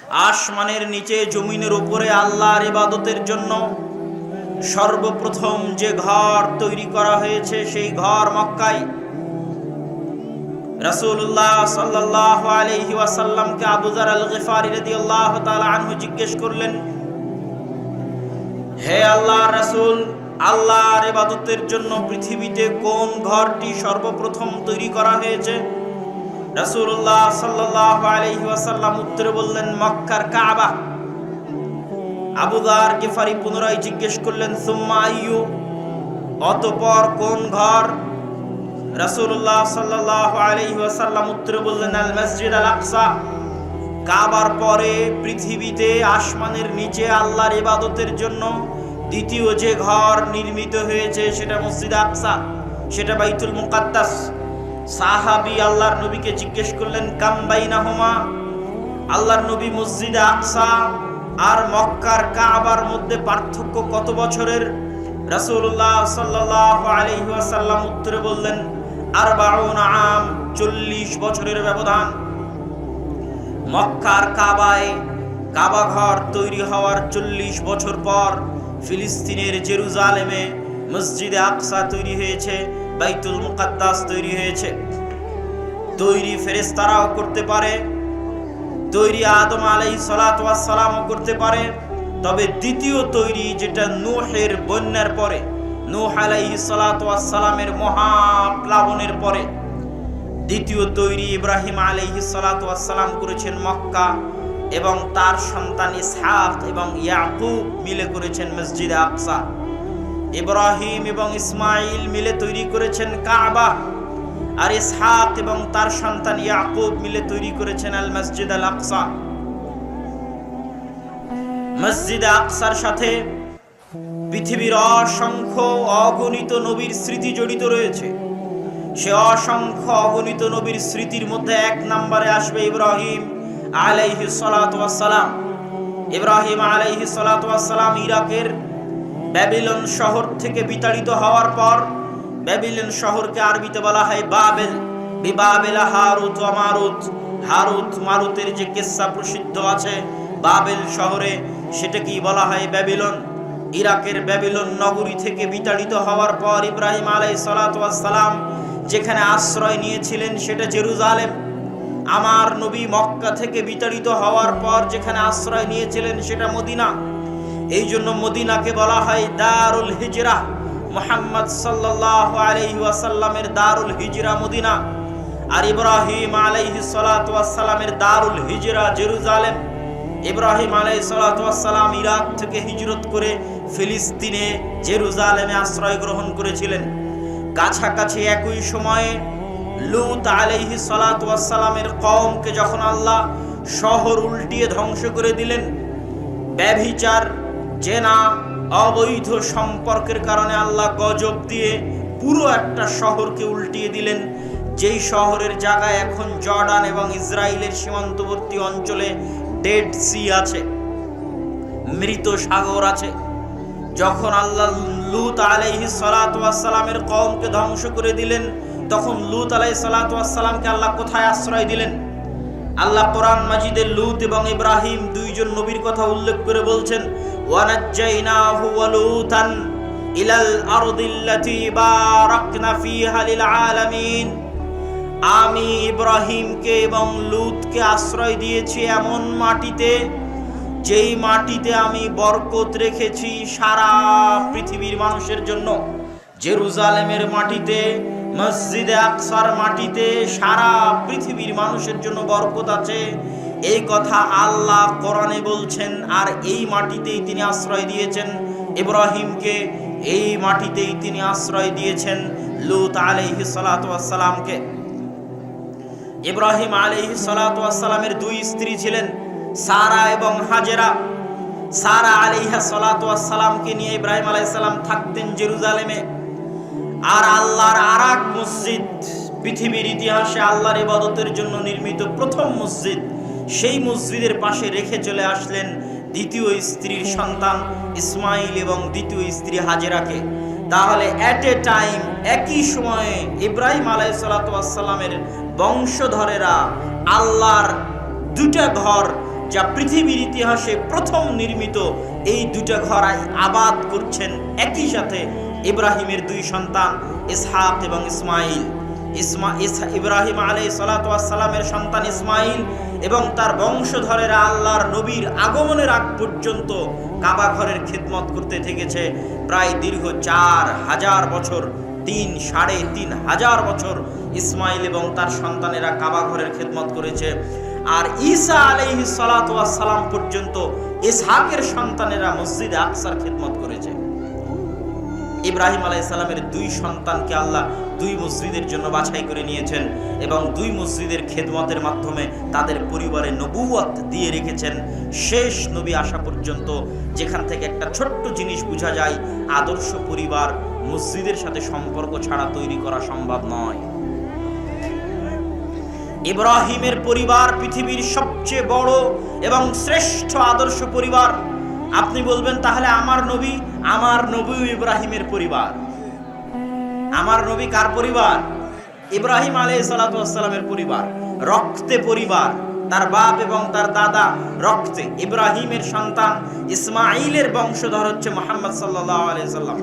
আসমানের নিচে জমিনের উপরে আল্লাহর ইবাদতের জন্য সর্বপ্রথম যে ঘর তৈরি করা হয়েছে সেই ঘর মক্কায়। রাসূলুল্লাহ সাল্লাল্লাহু আলাইহি ওয়াসাল্লামকে আবু যার আল গিফারি রাদিয়াল্লাহু তাআলা আনহু জিজ্ঞেস করলেন, হে আল্লাহর রাসূল, আল্লাহর ইবাদতের জন্য পৃথিবীতে কোন ঘরটি সর্বপ্রথম তৈরি করা হয়েছে? রাসূলুল্লাহ সাল্লাল্লাহু আলাইহি ওয়াসাল্লাম উত্তরে বললেন, মক্কার কাবা। আবু যার গিফারি পুনরায় জিজ্ঞেস করলেন, সুম্মা আইয়ু, অতঃপর কোন ঘর? রাসূলুল্লাহ সাল্লাল্লাহু আলাইহি ওয়াসাল্লাম উত্তরে বললেন, আল মসজিদ আল আকসা। কাবার পরে পৃথিবীতে আসমানের নিচে আল্লাহর ইবাদতের জন্য দ্বিতীয় যে ঘর নির্মিত হয়েছে সেটা মসজিদ আকসা, সেটা বাইতুল মুকাদ্দাস। সাহাবী আল্লাহর নবীকে জিজ্ঞেস করলেন, কাম বাইনাহুমা, আল্লাহর নবী মসজিদ আকসা আর মক্কার কাবার মধ্যে পার্থক্য কত বছরের? রাসূলুল্লাহ সাল্লাল্লাহু আলাইহি ওয়াসাল্লাম উত্তরে বললেন, 40 আম, 40 বছরের ব্যবধান। মক্কার কাবায় কাবা ঘর তৈরি হওয়ার 40 বছর পর ফিলিস্তিনের জেরুজালেমে মসজিদে আকসা তৈরি হয়েছে, বাইতুল মুকাদ্দাস তৈরি হয়েছে। তৈরি ফেরেশতারাও করতে পারে, তৈরি আদম আলাইহিস সালাতু ওয়াস সালামও করতে পারে, তবে দ্বিতীয় তৈরি যেটা নূহের বন্যার পরে, নূহ আলাইহিস সালাতু ওয়াস সালামের মহাপ্লাবনের পরে দ্বিতীয় তৈরি ইব্রাহিম আলাইহিস সালাতু ওয়াস সালাম করেছেন মক্কা, এবং তার সন্তান ইসহাক এবং ইয়াকুব মিলে করেছেন মসজিদে আকসা। ইব্রাহিম এবং ইসমাইল মিলে তৈরি করেছেন কাবা, আর ইসহাক এবং তার সন্তান ইয়াকুব মিলে তৈরি করেছেন আল মসজিদ আল আকসা। মসজিদ আকসার সাথে পৃথিবীর অসংখ্য অগণিত নবীর স্মৃতি জড়িত রয়েছে। সে অসংখ্য অগণিত নবীর স্মৃতির মধ্যে এক নম্বরে আসবে ইব্রাহিম আলাইহিস সালাতু ওয়াস সালাম। ইব্রাহিম আলাইহিস সালাতু ওয়াস সালাম ইরাকের ব্যাবিলন শহর থেকে বিতাড়িত হওয়ার পর, ব্যাবিলন শহরকে আরবিতে বলা হয় বাবেল, বিবাবেলা হারুত ওয়া মারুত। হারুত মারুতের যে কিসসা প্রসিদ্ধ আছে বাবেল শহরে, সেটাকেই বলা হয় ব্যাবিলন। ইরাকের ব্যাবিলন নগরী থেকে বিতাড়িত হওয়ার পর ইব্রাহিম আলাইহিস সালাতু ওয়াস সালাম যেখানে আশ্রয় নিয়েছিলেন সেটা জেরুজালেম। আমার নবী মক্কা থেকে বিতাড়িত হওয়ার পর যেখানে আশ্রয় নিয়েছিলেন সেটা মদিনা। এই জন্য মদিনাকে বলা হয় দারুল হিজরা। মুহাম্মদ সাল্লাল্লাহু আলাইহি ওয়াসাল্লামের দারুল হিজরা মদিনা, আর ইব্রাহিম আলাইহিস সালাতু ওয়াস সালামের দারুল হিজরা জেরুজালেম। ইব্রাহিম আলাইহিস সালাতু ওয়াস সালাম ইরাক থেকে হিজরত করে ফিলিস্তিনে জেরুজালেমে আশ্রয় গ্রহণ করেছিলেন। কাছাকাছি একই সময়ে লূত আলাইহিস সালাতু ওয়াস সালামের কওমকে যখন আল্লাহ শহর উল্টিয়ে ধ্বংস করে দিলেন, ব্যভিচার, জেনা, অবৈধ সম্পর্কের কারণে আল্লাহ গজব দিয়ে পুরো একটা শহরকে উল্টিয়ে দিলেন। যেই শহরের জায়গায় এখন জর্ডান এবং ইসরায়েলের সীমান্তবর্তী অঞ্চলে ডেড সি আছে, মৃত সাগর আছে। যখন আল্লাহ লূত আলাইহিস সালাতু ওয়াস সালামের কওমকে ধ্বংস করে দিলেন, তখন লূত আলাইহিস সালাতু ওয়াস সালামকে আল্লাহ কোথায় আশ্রয় দিলেন? আল্লাহ কোরআন মাজিদে লূত এবং ইব্রাহিম দুইজন নবীর কথা উল্লেখ করে বলছেন, ওয়ানাজ্জাইনাহু ওয়া লূতান ইলাল আরদিল্লাতী বারাকনা ফিহা লিল আলামিন। আমি ইব্রাহিমকে এবং লূতকে আশ্রয় দিয়েছি এমন মাটিতে, যেই মাটিতে আমি বরকত রেখেছি সারা পৃথিবীর মানুষের জন্য। জেরুজালেমের মাটিতে, মসজিদে আকসার মাটিতে সারা পৃথিবীর মানুষের জন্য বরকত আছে। এই কথা আল্লাহ কোরআনে বলছেন, আর এই মাটিতেই তিনি আশ্রয় দিয়েছেন ইব্রাহিমকে, এই মাটিতেই তিনি আশ্রয় দিয়েছেন লূত আলাইহিস সালাতু ওয়াস সালামকে। ইব্রাহিম আলাইহিস সালাতু ওয়াস সালামের দুই স্ত্রী ছিলেন, সারা এবং হাজেরা। সারা আলাইহা সালাতু ওয়াস সালামকে নিয়ে ইব্রাহিম আলাইহিস সালাম থাকতেন জেরুজালেমে। আর আল্লাহর আরেক মসজিদ, পৃথিবীর ইতিহাসে আল্লাহর ইবাদতের জন্য নির্মিত প্রথম মসজিদ, সেই মসজিদের পাশে রেখে চলে আসলেন দ্বিতীয় স্ত্রীর সন্তান ইসমাইল এবং দ্বিতীয় স্ত্রী হাজেরাকে। তাহলে এট এ টাইম একই সময়ে ইব্রাহিম আলাইহিস সালাতু ওয়াস সালামের বংশধরেরা আল্লাহর দুটা ঘর যা পৃথিবীর ইতিহাসে প্রথম নির্মিত, এই দুইটা ঘর আবাদ করছেন একই সাথে ইব্রাহিমের দুই সন্তান ইসহাক এবং ইসমাইল। ইব্রাহিম আলাইহিস সালাতু ওয়াস সালামের সন্তান ইসমাইল এবং তার বংশধরেরা আল্লাহর নবীর আগমনের আগ পর্যন্ত কাবা ঘরের খিদমত করতে থেকেছে প্রায় দীর্ঘ 4000 বছর। 3,500 বছর ইসমাইল এবং তার সন্তানেরা কাবা ঘরের খিদমত করেছে। আর ঈসা আলাইহিস সালাতু ওয়াস সালাম পর্যন্ত ইসহাকের সন্তানেরা মসজিদে আকসার খিদমত করেছে। ইব্রাহিম আলাইহিস সালামের দুই সন্তানকে আল্লাহ দুই মসজিদের জন্য বাছাই করে নিয়েছেন এবং দুই মসজিদের খেদমতের মাধ্যমে তাদের পরিবারে নবুয়ত দিয়ে রেখেছেন শেষ নবী আসা পর্যন্ত। যেখান থেকে একটা ছোট্ট জিনিস বোঝা যায়, আদর্শ পরিবার মসজিদের সাথে সম্পর্ক ছাড়া তৈরি করা সম্ভব নয়। ইব্রাহিমের পরিবার পৃথিবীর সবচেয়ে বড় এবং শ্রেষ্ঠ আদর্শ পরিবার। আপনি বলবেন তাহলে আমার নবী ইব্রাহিমের পরিবার। আমার নবী কার পরিবার? ইব্রাহিম আলাইহিস সালাতু ওয়াস সালামের পরিবার, রক্তে পরিবার। তার বাপ এবং তার দাদা রক্তে। ইব্রাহিমের সন্তান ইসমাইলের বংশধর হচ্ছে মুহাম্মদ সাল্লাল্লাহু আলাইহি সাল্লাম।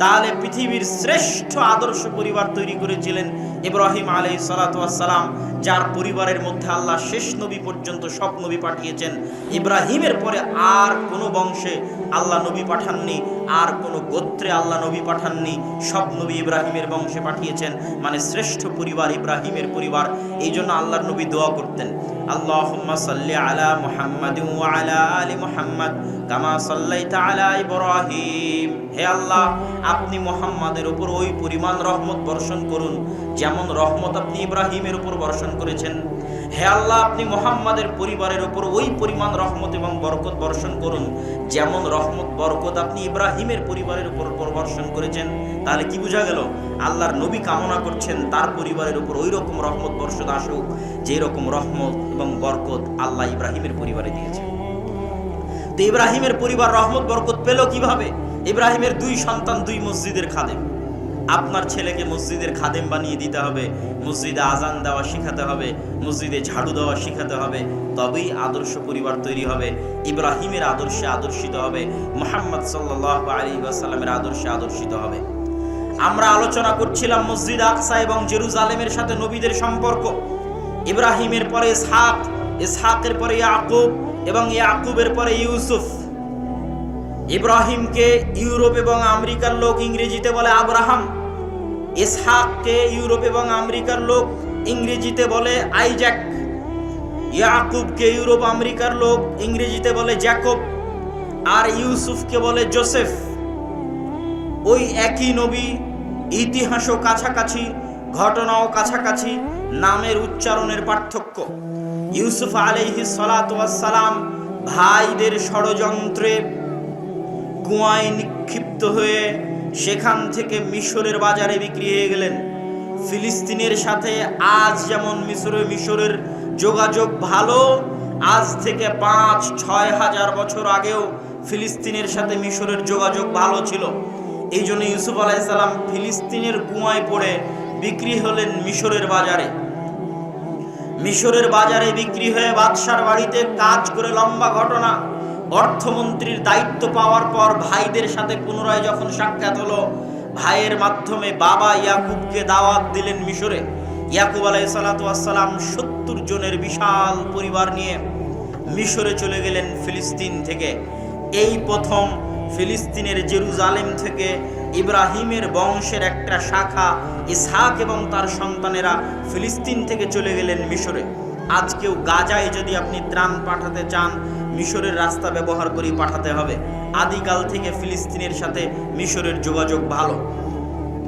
তাহলে পৃথিবীর শ্রেষ্ঠ আদর্শ পরিবার তৈরি করেছিলেন ইব্রাহিম আলাইহিস সালাতু ওয়াস সালাম, যার পরিবারের মধ্যে আল্লাহ শেষ নবী পর্যন্ত সব নবী পাঠিয়েছেন। ইব্রাহিমের পরে আর কোনো বংশে আল্লাহ নবী পাঠাননি, আর কোনো গোত্রে আল্লাহ নবী পাঠাননি, সব নবী ইব্রাহিমের বংশে পাঠিয়েছেন। মানে শ্রেষ্ঠ পরিবার ইব্রাহিমের পরিবার। এই জন্য আল্লাহর নবী দোয়া করতেন, আল্লাহুম্মা সাল্লি আলা মুহাম্মাদিন ওয়া আলা আলি মুহাম্মাদ কামা সাল্লাইতা আলা ইব্রাহিম। হে আল্লাহ, আপনি মুহাম্মাদের উপর ওই পরিমাণ রহমত বর্ষণ করুন যেমন রহমত আপনি ইব্রাহিমের উপর বর্ষণ করেছেন। হে আল্লাহ, আপনি মুহাম্মাদের পরিবারের উপর ওই পরিমাণ রহমত এবং বরকত বর্ষণ করুন যেমন রহমত বরকত আপনি ইব্রাহিমের পরিবারের উপর বর্ষণ করেছেন। তাহলে কি বোঝা গেল? আল্লাহর নবী কামনা করছেন তার পরিবারের উপর ওই রকম রহমত বর্ষণ আসুক যে রকম রহমত এবং বরকত আল্লাহ ইব্রাহিমের পরিবারে দিয়েছে। তো ইব্রাহিমের পরিবার রহমত বরকত পেল কিভাবে? ইব্রাহিমের দুই সন্তান দুই মসজিদের খাদেম। আপনার ছেলেকে মসজিদের খাদেম বানিয়ে দিতে হবে, মসজিদে আজান দেওয়া শিখাতে হবে, মসজিদে ঝাড়ু দেওয়া শিখাতে হবে, তবেই আদর্শ পরিবার তৈরি হবে। ইব্রাহিমের আদর্শে আদর্শিত হবে, মুহাম্মদ সাল্লাল্লাহু আলাইহি ওয়াসাল্লামের আদর্শে আদর্শিত হবে। আমরা আলোচনা করছিলাম মসজিদ আকসা এবং জেরুজালেমের সাথে নবীদের সম্পর্ক। ইব্রাহিমের পরে ইসহাক, ইসহাকের পরে ইয়াকুব এবং ইয়াকুবের পরে ইউসুফ। ইব্রাহিমকে ইউরোপ এবং আমেরিকার লোক ইংরেজিতে বলে আব্রাহাম। ইসহাককে ইউরোপ এবং আমেরিকার লোক ইংরেজিতে বলে আইজ্যাক। ইয়াকুবকে ইউরোপ আমেরিকার লোক ইংরেজিতে বলে জ্যাকব। আর ইউসুফকে বলে জোসেফ। ওই একই নবী, ইতিহাসও কাছাকাছি, ঘটনাও কাছাকাছি, নামের উচ্চারণের পার্থক্য। ইউসুফ আলাইহিস সালাতু ওয়াস সালাম ভাইদের ষড়যন্ত্রে কুয়ায় নিক্ষিপ্ত হয়ে সেখান থেকে মিশরের বাজারে বিক্রি হয়ে গেলেন। ফিলিস্তিনের সাথে আজ যেমন মিশরের যোগাযোগ ভালো, আজ থেকে 5-6 হাজার বছর আগেও ফিলিস্তিনের সাথে মিশরের যোগাযোগ ভালো ছিল। এই জন্য ইউসুফ আলাইহিস সালাম ফিলিস্তিনের কুয়ায় পড়ে বিক্রি হলেন মিশরের বাজারে। মিশরের বাজারে বিক্রি হয়ে বাদশার বাড়িতে কাজ করে, লম্বা ঘটনা। অর্থমন্ত্রীর দায়িত্ব পাওয়ার পর ভাইদের সাথে পুনরায় যখন সাক্ষাৎ হলো, ভাইয়ের মাধ্যমে বাবা ইয়াকুবকে দাওয়াত দিলেন মিশরে। ইয়াকুব আলাইহিস সালাতু ওয়াস সালাম 70 জনের বিশাল পরিবার নিয়ে মিশরে চলে গেলেন ফিলিস্তিন থেকে। এই প্রথম ফিলিস্তিনের জেরুজালেম থেকে ইব্রাহিমের বংশের একটা শাখা ইসহাক এবং তার সন্তানেরা ফিলিস্তিন থেকে চলে গেলেন মিশরে। আজকেও গাজায় যদি আপনি ত্রাণ পাঠাতে চান, মিশরের রাস্তা ব্যবহার করে পাঠাতে হবে। আদিকাল থেকে ফিলিস্তিনের সাথে মিশরের যোগাযোগ ভালো।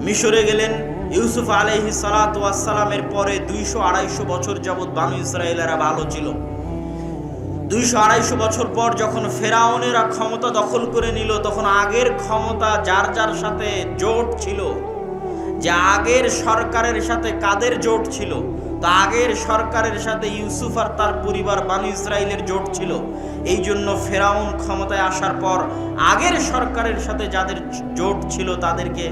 মিশরে গেলেন ইউসুফ আলাইহিস সালাতু ওয়াস সালামের পরে 200-250 বছর যাবৎ বানু ইসরায়েলেরা ভালো ছিল। 200-250 বছর পর যখন ফেরাউনেরা ক্ষমতা দখল করে নিল, তখন আগের ক্ষমতা যার যার সাথে জোট ছিল, যে আগের সরকারের সাথে কাদের জোট ছিল, তো আগের সরকারের সাথে ইউসুফ আর তার পরিবার বানু ইসরায়েলের জোট ছিল। এই জন্য ফেরাউন ক্ষমতায় আসার পর আগের সরকারের সাথে যাদের জোট ছিল তাদেরকে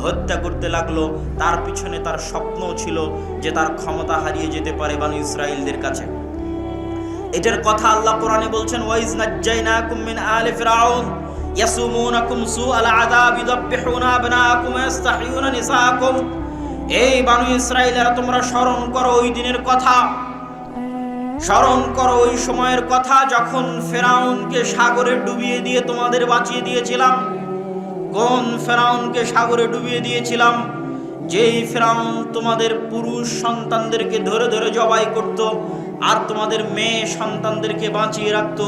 হত্যা করতে লাগলো। তার পিছনে তার স্বপ্ন ছিল যে তার ক্ষমতা হারিয়ে যেতে পারে বানু ইসরায়েলদের কাছে। এটার কথা আল্লাহ কোরআনে বলছেন, ওয়াইজ নাজ্জাইনাকুম মিন আলি ফিরাউন ইয়াসুমুনাকুম সুআল আযাব ইযাববিহুনা আবনাকুম ওয়ায়াস্তাহিয়ুনা নিসাআকুম। এই বানু ইসরাঈলেরা, তোমরা স্মরণ করো ওই দিনের কথা, স্মরণ করো ওই সময়ের কথা যখন ফেরাউনকে সাগরে ডুবিয়ে দিয়ে তোমাদের বাঁচিয়ে দিয়েছিলাম। কোন ফেরাউনকে সাগরে ডুবিয়ে দিয়েছিলাম? যেই ফেরাউন তোমাদের পুরুষ সন্তানদেরকে ধরে ধরে জবাই করত আর তোমাদের মেয়ে সন্তানদেরকে বাঁচিয়ে রাখত।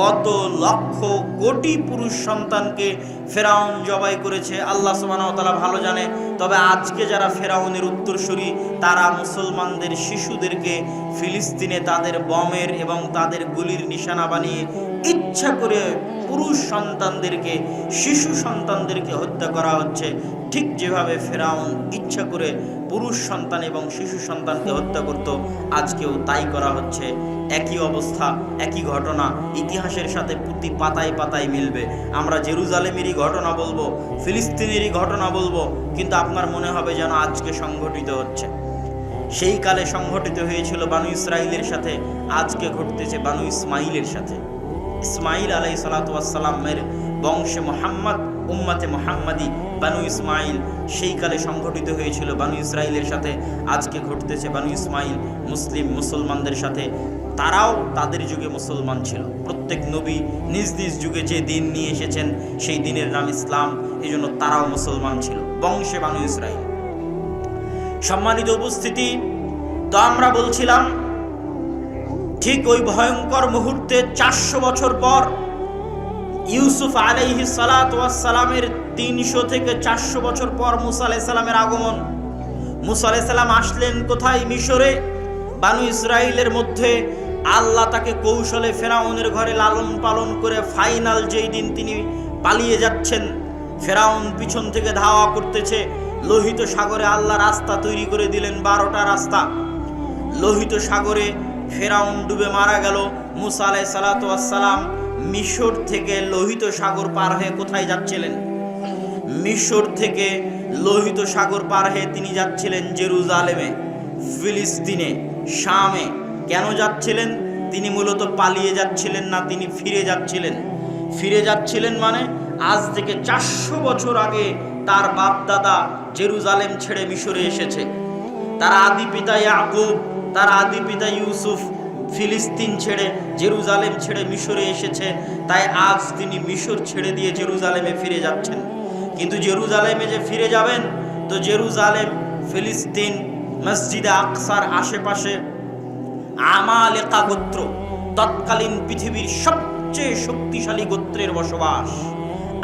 কত লক্ষ কোটি পুরুষ সন্তানকে ফেরাউন জবাই করেছে আল্লাহ সুবহানাহু ওয়া তাআলা ভালো জানে। তবে আজকে যারা ফেরাউনের উত্তরসূরি, তারা মুসলমানদের শিশুদেরকে ফিলিস্তিনে তাদের বমের এবং তাদের গুলির নিশানা বানিয়ে ইচ্ছা করে পুরুষ সন্তানদেরকে, শিশু সন্তানদেরকে হত্যা করা হচ্ছে। ঠিক যেভাবে ফেরাউন ইচ্ছা করে পুরুষ সন্তান এবং শিশু সন্তানকে হত্যা করত, আজকেও তাই করা হচ্ছে। একই অবস্থা, একই ঘটনা ইতিহাসের সাথে প্রতি পাতায় পাতায় মিলবে। আমরা জেরুজালেমেরই ঘটনা বলবো, ফিলিস্তিনেরই ঘটনা বলবো, কিন্তু আপনার মনে হবে যেন আজকে সংঘটিত হচ্ছে। সেই কালে সংঘটিত হয়েছিল বানু ইসরাঈলের সাথে, আজকে ঘটতেছে বানু ইসমাইলের সাথে। ইসমাইল আলাইহিস সালাতু ওয়াস সালামের বংশে মুহাম্মদ, উম্মতে মুহাম্মাদি বানু ইসমাইল সেই কালে সংঘটিত হয়েছিল বানু ইসরাঈলের সাথে, আজকে ঘটতেছে বানু ইসমাইল মুসলমানদের সাথে। তারাও তাদের যুগে মুসলমান ছিল। প্রত্যেক নবী নিজ নিজ যুগে যে দিন নিয়ে এসেছেন সেই দিনের নাম ইসলাম, এই জন্য তারাও মুসলমান ছিল, বংশে বানু ইসরাঈল। সম্মানিত উপস্থিতি, তো আমরা বলছিলাম ঠিক ওই ভয়ঙ্কর মুহূর্তে 400 বছর পর ইউসুফ আলাইহিস সালাতু ওয়াস সালামের 300 থেকে 400 বছর পর মুসা আলাইহিস সালামের আগমন। মুসা আলাইহিস সালাম আসলেন কোথায়? মিশরে। বানু ইসরাঈলের মধ্যে আল্লাহ তাকে কৌশলে ফেরাউনের ঘরে লালন পালন করে ফাইনাল যেই দিন তিনি পালিয়ে যাচ্ছেন, ফেরাউন পিছন থেকে ধাওয়া করতেছে। লোহিত সাগরে আল্লাহ রাস্তা তৈরি করে দিলেন, 12টা রাস্তা। লোহিত সাগরে ফেরাউন ডুবে মারা গেল। মুসা আলাইহিস সালাতু ওয়াস সালাম মিশর থেকে লোহিত সাগর পার হয়ে কোথায় যাচ্ছিলেন? মিশর থেকে লোহিত সাগর পার হয়ে তিনি যাচ্ছিলেন জেরুজালেমে, ফিলিস্তিনে, শামে। কেন যাচ্ছিলেন? তিনি মূলত পালিয়ে যাচ্ছিলেন না, তিনি ফিরে যাচ্ছিলেন। ফিরে যাচ্ছিলেন মানে আজ থেকে 400 বছর আগে তার বাপ দাদা জেরুজালেম ছেড়ে মিশরে এসেছে। তার আদি পিতা ইয়াকুব, তার আদি পিতা ইউসুফ ফিলিস্তিন ছেড়ে, জেরুজালেম ছেড়ে মিশরে এসেছে। তাই আজ তিনি মিশর ছেড়ে দিয়ে জেরুজালেমে ফিরে যাচ্ছেন। কিন্তু জেরুজালেমে যে ফিরে যাবেন, তো জেরুজালেম, ফিলিস্তিন, মসজিদে আকসার আশেপাশে আমালেকা গোত্র, তৎকালীন পৃথিবীর সবচেয়ে শক্তিশালী গোত্রের বসবাস।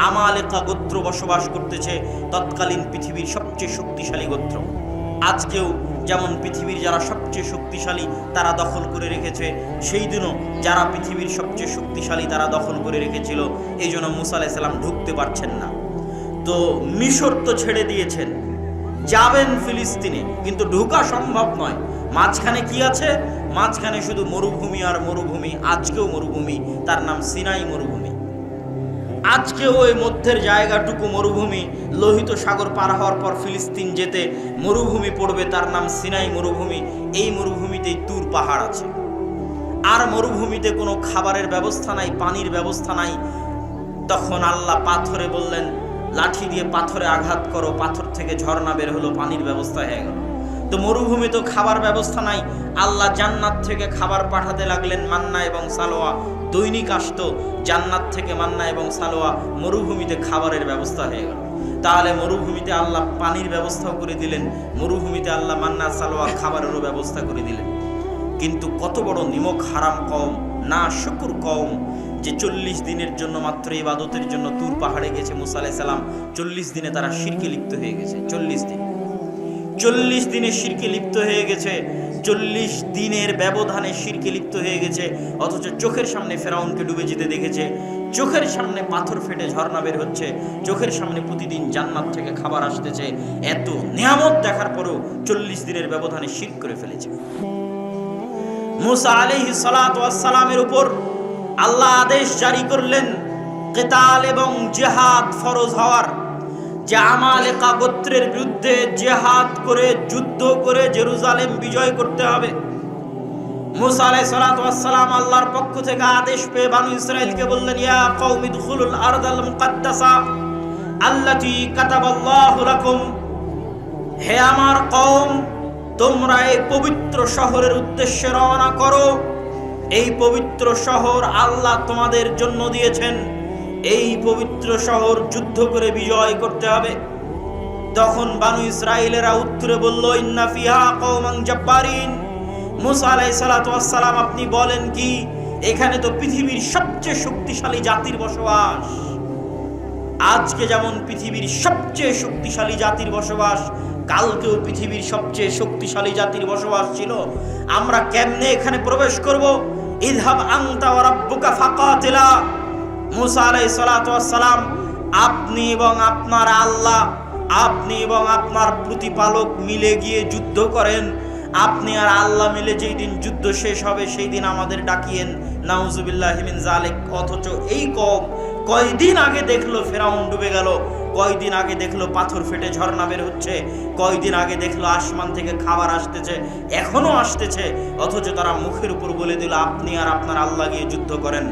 আমালেকা গোত্র বসবাস করতেছে, তৎকালীন পৃথিবীর সবচেয়ে শক্তিশালী গোত্র। আজকেও যেমন পৃথিবীর যারা সবচেয়ে শক্তিশালী তারা দখল করে রেখেছে, সেই দিনও যারা পৃথিবীর সবচেয়ে শক্তিশালী তারা দখল করে রেখেছিল। এই জন্য মুসা আলাইহিস সালাম ঢুকতে পারছেন না। তো মিশর তো ছেড়ে দিয়েছেন, যাবেন ফিলিস্তিনে, কিন্তু ঢোকা সম্ভব নয়। মাঝখানে কি আছে? মাঝখানে শুধু মরুভূমি আর মরুভূমি। আজকেও মরুভূমি, তার নাম সিনাই মরুভূমি। আজকেও ওই মধ্যের জায়গাটুকু মরুভূমি। লোহিত সাগর পার হওয়ার পর ফিলিস্তিন যেতে মরুভূমি পড়বে, তার নাম সিনাই মরুভূমি। এই মরুভূমিতেই তুর পাহাড় আছে। আর মরুভূমিতে কোনো খাবারের ব্যবস্থা নাই, পানির ব্যবস্থা নাই। তখন আল্লাহ পাথরে বললেন, লাঠি দিয়ে পাথরে আঘাত করো, পাথর থেকে ঝর্ণা বের হলো, পানির ব্যবস্থা হয়ে গেল। তো মরুভূমি তো খাবার ব্যবস্থা নাই, আল্লাহ জান্নাত থেকে খাবার পাঠাতে লাগলেন, মান্না এবং সালোয়া। দৈনিক আসতো জান্নাত থেকে মান্না এবং সালোয়া, মরুভূমিতে খাবারের ব্যবস্থা হয়ে গেল। তাহলে মরুভূমিতে আল্লাহ পানির ব্যবস্থাও করে দিলেন, মরুভূমিতে আল্লাহ মান্না সালোয়া খাবারেরও ব্যবস্থা করে দিলেন। কিন্তু কত বড় নিমক হারাম কওম, না শুকুর কওম, যে 40 দিনের জন্য মাত্র ইবাদতের জন্য তুর পাহাড়ে গেছে মুসা আলাইহিস সালাম। 40 দিনে তারা শিরকে লিপ্ত হয়ে গেছে। 40 দিনে শিরকে লিপ্ত হয়ে গেছে। 40 দিনের ব্যবধানে শিরকে লিপ্ত হয়ে গেছে। অথচ চোখের সামনে ফেরাউনকে ডুবে যেতে দেখেছে, চোখের সামনে পাথর ফেটে ঝর্ণা বের হচ্ছে, চোখের সামনে প্রতিদিন জান্নাত থেকে খাবার আসতেছে। এত নিয়ামত দেখার পরেও 40 দিনের ব্যবধানে শিরক করে ফেলেছে। মুসা আলাইহিস সালাতু ওয়াস সালামের উপর আল্লাহ আদেশ জারি করলেন কিতাল এবং জিহাদ ফরজ হওয়ার, যে আমালেকা গোত্রের বিরুদ্ধে জিহাদ করে, যুদ্ধ করে জেরুজালেম বিজয় করতে হবে। মুসা আলাইহিস সালাতু ওয়াস সালাম আল্লাহর পক্ষ থেকে আদেশ পেয়ে বানু ইসরাইলকে বললেন, ইয়া কওমি দুখুলুল আরদাল মুকাদ্দাসা আল্লাতী কাতাবাল্লাহু লাকুম, হে আমার কওম, তোমরা এই পবিত্র শহরের উদ্দেশ্যে রওনা করো। এই পবিত্র শহর আল্লাহ তোমাদের জন্য দিয়েছেন। এই পবিত্র শহর যুদ্ধ করে বিজয় করতে হবে। তখন বানু ইসরাইলেরা উত্তরে বলল, ইন্না ফিহা কওমান জাব্বারিন। মুসা আলাইহিস সালাতু ওয়াস সালাম, আপনি বলেন কি? এখানে তো পৃথিবীর সবচেয়ে শক্তিশালী জাতির বসবাস। আজকে যেমন পৃথিবীর সবচেয়ে শক্তিশালী জাতির বসবাস, কালকেও পৃথিবীর সবচেয়ে শক্তিশালী জাতির বসবাস ছিল। আমরা কেমনে এখানে প্রবেশ করব? ইযহাব আনতা ওয়া রাব্বুকা ফাকাতিলা। মুসা আলাইহিস সালাতু ওয়াস সালাম, আপনি এবং আপনার আল্লাহ, আপনি এবং আপনার প্রতিপালক মিলে গিয়ে যুদ্ধ করেন। আপনি আর আল্লাহ মিলে যেই দিন যুদ্ধ শেষ হবে সেই দিন আমাদের ডাকিয়েন। নাউজুবিল্লাহি মিন যালিক। অথচ এই কওম কয়দিন আগে দেখলো ফেরাউন ডুবে গেল, কয়দিন আগে দেখলো পাথর ফেটে ঝর্ণা বের হচ্ছে, কয়দিন আগে দেখলো আসমান থেকে খাবার আসতেছে, এখনো আসতেছে, অথচ তারা মুখের উপর বলে দিল আপনি আর আপনার আল্লাহ গিয়ে যুদ্ধ করেন।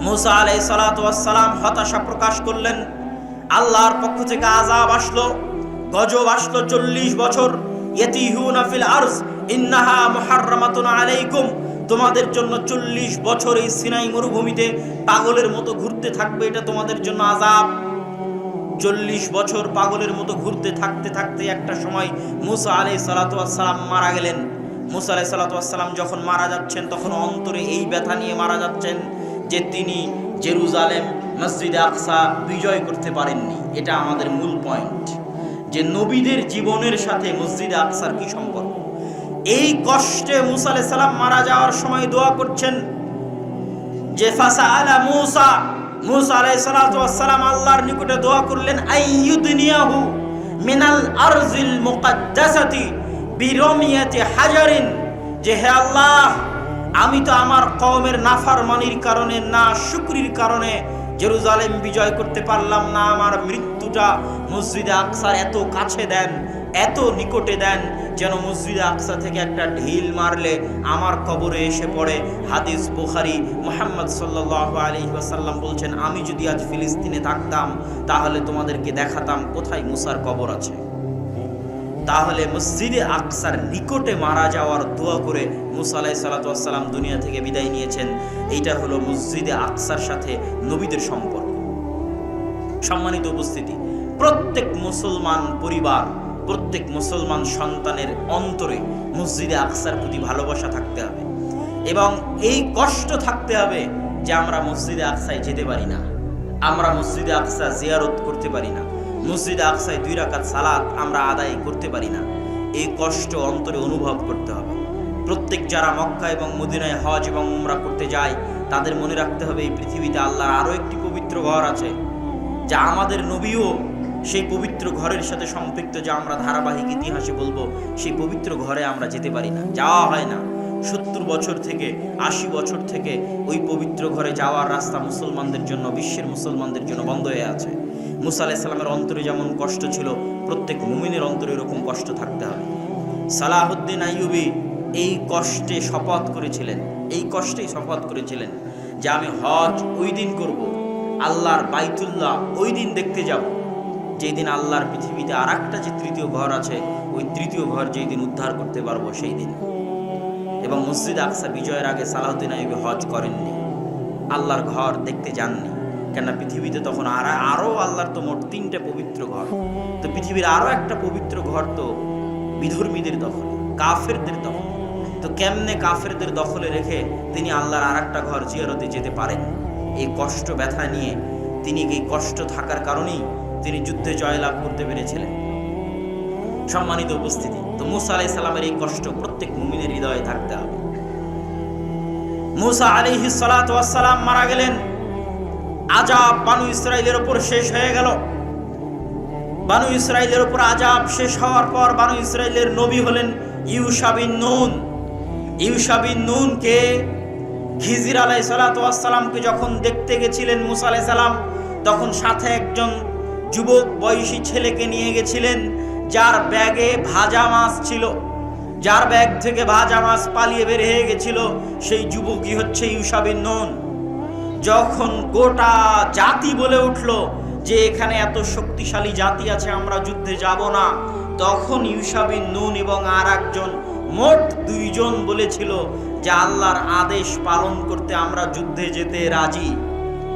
মুসা আলাইহিস সালাতু ওয়াস সালাম হতাশা প্রকাশ করলেন। আল্লাহর পক্ষ থেকে আযাব আসলো, গজব আসলো 40 বছর। ইয়াতিহুনা ফিল আরজ ইন্নাহা মুহাররামাতুন আলাইকুম, তোমাদের জন্য 40 বছর এই সিনাই মরুভূমিতে পাগলের মতো ঘুরতে থাকবে, এটা তোমাদের জন্য আযাব। 40 বছর পাগলের মতো ঘুরতে থাকতে থাকতে একটা সময় মুসা আলাইহিস সালাতু ওয়াস সালাম মারা গেলেন। মুসা আলাইহিস সালাতু ওয়াস সালাম যখন মারা যাচ্ছেন তখন অন্তরে এই ব্যথা নিয়ে মারা যাচ্ছেন যে তিনি জেরুজালেম, মসজিদে আকসা বিজয় করতে পারেননি। এটা আমাদের মূল পয়েন্ট, যে নবীদের জীবনের সাথে মসজিদে আকসার কি সম্পর্ক। এই কষ্টে মুসা আলাইহিস সালাম মারা যাওয়ার সময় দোয়া করছেন যে ফাসাআলা মুসা, মুসা আলাইহিস সালাতু ওয়াস সালাম আল্লাহর নিকটে দোয়া করলেন আইয়ুদনিয়াহু মিনাল আরজিল মুকাদ্দাসাতি বিরমিয়াতি হাজারিন, যে হে আল্লাহ, আমি তো আমার কওমের নাফরমানির কারণে, না শুকরির কারণে জেরুজালেম বিজয় করতে পারলাম না। আমার মৃত্যুটা মসজিদে আকসার এত কাছে দেন, এত নিকটে দেন, যেন মসজিদে আকসা থেকে একটা ঢিল মারলে আমার কবরে এসে পড়ে। হাদিস বুখারী, মুহাম্মদ সাল্লাল্লাহু আলাইহি ওয়াসাল্লাম বলছেন, আমি যদি আজ ফিলিস্তিনে থাকতাম তাহলে তোমাদেরকে দেখাতাম কোথায় মুসার কবর আছে। তাহলে মসজিদে আকসার নিকটে মারা যাওয়ার দোয়া করে মুসা আলাইহিস সালাতু ওয়াস সালাম দুনিয়া থেকে বিদায় নিয়েছেন। এইটা হলো মসজিদে আকসার সাথে নবীদের সম্পর্ক। সম্মানিত উপস্থিতি, প্রত্যেক মুসলমান পরিবার, প্রত্যেক মুসলমান সন্তানের অন্তরে মসজিদে আকসার প্রতি ভালোবাসা থাকতে হবে এবং এই কষ্ট থাকতে হবে যে আমরা মসজিদে আকসায় যেতে পারি না, আমরা মসজিদে আকসা জিয়ারত করতে পারি না, মসজিদে আকসায় 2 রাকাত সালাত আমরা আদায় করতে পারি না। এই কষ্ট অন্তরে অনুভব করতে হবে। প্রত্যেক যারা মক্কা এবং মদিনায় হজ এবং উমরা করতে যায় তাদের মনে রাখতে হবে এই পৃথিবীতে আল্লাহর আরও একটি পবিত্র ঘর আছে, যা আমাদের নবীও সেই পবিত্র ঘরের সাথে সম্পৃক্ত, যা আমরা ধারাবাহিক ইতিহাসে বলবো। সেই পবিত্র ঘরে আমরা যেতে পারি না, যাওয়া হয় না। 70 বছর থেকে 80 বছর থেকে ওই পবিত্র ঘরে যাওয়ার রাস্তা মুসলমানদের জন্য, বিশ্বের মুসলমানদের জন্য বন্ধ হয়ে আছে। মুসা আলাইহিস সালামের অন্তরে যেমন কষ্ট ছিল, প্রত্যেক মুমিনের অন্তরে এরকম কষ্ট থাকতে হবে। সালাহুদ্দিন আইয়ুবী এই কষ্টে শপথ করেছিলেন, এই কষ্টেই শপথ করেছিলেন যে আমি হজ ওই দিন করব, আল্লাহর বাইতুল্লাহ ওই দিন দেখতে যাব যেই দিন আল্লাহর পৃথিবীতে আর একটা যে 3য় ঘর আছে, ওই 3য় ঘর যেই দিন উদ্ধার করতে পারবো সেই দিন। এবং মসজিদ আকসা বিজয়ের আগে সালাহুদ্দিন আইয়ুবী হজ করেননি, আল্লাহর ঘর দেখতে যাননি। কেননা পৃথিবীতে তখন আরো আল্লাহর তো মোট 3টে পবিত্র ঘর, তো পৃথিবীর আরো একটা পবিত্র ঘর তো বিধর্মীদের দখলে, কাফেরদের দখলে। তো কেমনে কাফেরদের দখলে রেখে তিনি আল্লাহর আর একটা ঘর জিয়ারতে যেতে পারেন? এই কষ্ট ব্যথা নিয়ে তিনি, এই কষ্ট থাকার কারণেই তিনি যুদ্ধে জয়লাভ করতে পেরেছিলেন। সম্মানিত উপস্থিতি, তো মুসা আলাইহিস সালামের এই কষ্ট প্রত্যেক মুমিনের হৃদয়ে থাকতে হবে। মুসা আলাইহিস সালাতু ওয়াস সালাম মারা গেলেন, আযাব বানু ইসরাইলের উপর শেষ হয়ে গেল। বানু ইসরাইলের উপর আযাব শেষ হওয়ার পর বানু ইসরাইলের নবী হলেন ইউশা বিন নুন। ইউশা বিন নুনকে খিজির আলাইহিস সালাতু ওয়াস সালামকে যখন দেখতে গেছিলেন মুসা আলাইহিস সালাম, তখন সাথে একজন যুবক বয়সী ছেলেকে নিয়ে গেছিলেন, যার ব্যাগে ভাজা মাছ ছিল, যার ব্যাগ থেকে ভাজা মাছ পালিয়ে বের হয়ে গেছিল, সেই যুবকই হচ্ছে ইউশা বিন নুন। যখন গোটা জাতি বলে উঠল যে এখানে এত শক্তিশালী জাতি আছে, আমরা যুদ্ধে যাব না, তখন ইউশা বিন নুন এবং আর একজন, মোট 2 জন বলেছিল যে আল্লাহর আদেশ পালন করতে আমরা যুদ্ধে যেতে রাজি।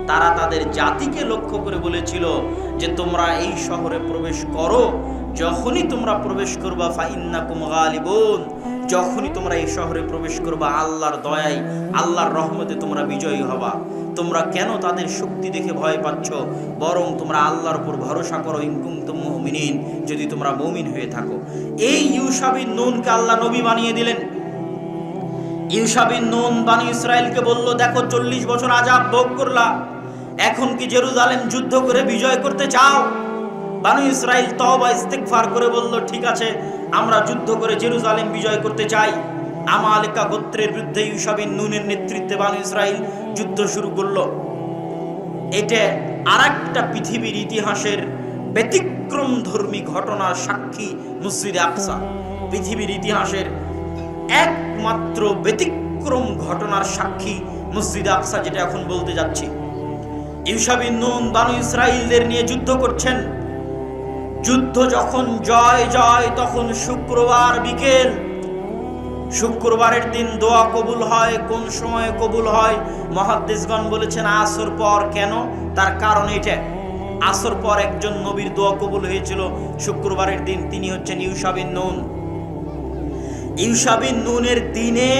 তারা তাদের জাতিকে লক্ষ্য করে বলেছিল যে তোমরা এই শহরে প্রবেশ করো, যখনই তোমরা প্রবেশ করবা ফাইন্নাকুম গালিবুন, যখনই তোমরা এই শহরে প্রবেশ করবা আল্লাহর দয়ায়, আল্লাহর রহমতে তোমরা বিজয়ী হবা। তোমরা কেন তাদের শক্তি দেখে ভয় পাচ্ছ? বরং তোমরা আল্লাহর উপর ভরসা করো, ইন কুনতুম মুমিনিন, যদি তোমরা মুমিন হয়ে থাকো। এই ইউশা বিন নুনকে আল্লাহ নবী বানিয়ে দিলেন। ইউশা বিন নুন বনি ইসরাইলকে বলল, দেখো 40 বছর আযাব ভোগ করলা, এখন কি জেরুজালেম যুদ্ধ করে বিজয় করতে চাও? বনি ইসরাইল তওবা ইস্তিগফার করে বলল, ঠিক আছে, আমরা যুদ্ধ করে জেরুজালেম বিজয় করতে চাই। আমালিকা গোত্রের বিরুদ্ধে ইউশা বিন নুনের নেতৃত্বে বনি ইসরাইল যুদ্ধ শুরু করলো। এটা আরেকটা পৃথিবীর ইতিহাসের ব্যতিক্রমধর্মী ঘটনার সাক্ষী মসজিদে আকসা। পৃথিবীর ইতিহাসের একমাত্র ব্যতিক্রম ঘটনার সাক্ষী মসজিদে আকসা, যেটা এখন বলতে যাচ্ছি। ইউশা বিন নুন বনি ইসরাইলদের নিয়ে যুদ্ধ করছেন। যুদ্ধ যখন জয় জয়, তখন শুক্রবার বিকেল। শুক্রবারের দিন দোয়া কবুল হয়। কোন সময় কবুল হয়? মুহাদ্দিসগণ বলেছেন আসর পর। কেন? তার কারণ এটা, আসর পর একজন নবীর দোয়া কবুল হয়েছিল শুক্রবারের দিন, তিনি হচ্ছেন ইউশা বিন নুন। ইউশা বিন নুনের দিনে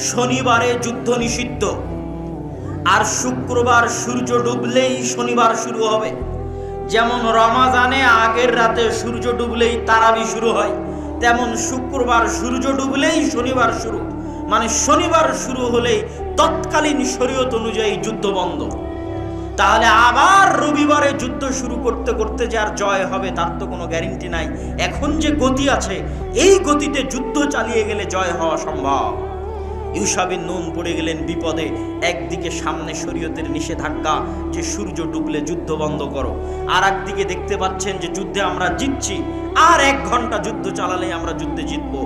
শনিবারে যুদ্ধ নিষিদ্ধ, আর শুক্রবার সূর্য ডুবলেই শনিবার শুরু হবে। যেমন রমাজানে আগের রাতে সূর্য ডুবলেই তারাবি শুরু হয়, তেমন শুক্রবার সূর্য ডুবলেই শনিবার শুরু। মানে শনিবার শুরু হলেই তৎকালীন শরীয়ত অনুযায়ী যুদ্ধ বন্ধ। তাহলে আবার রবিবারে যুদ্ধ শুরু করতে করতে যার জয় হবে তার তো কোনো গ্যারান্টি নাই। এখন যে গতি আছে, এই গতিতে যুদ্ধ চালিয়ে গেলে জয় হওয়া সম্ভব। ইউশা বিন নুন পড়ে গেলেন বিপদে। একদিকে সামনে শরীয়তের নিষেধাজ্ঞা যে সূর্য ডুবলে যুদ্ধ বন্ধ করো, আর একদিকে দেখতে পাচ্ছেন যে যুদ্ধে আমরা জিতছি, আর 1 ঘন্টা যুদ্ধ চালালে আমরা যুদ্ধে জিতবো,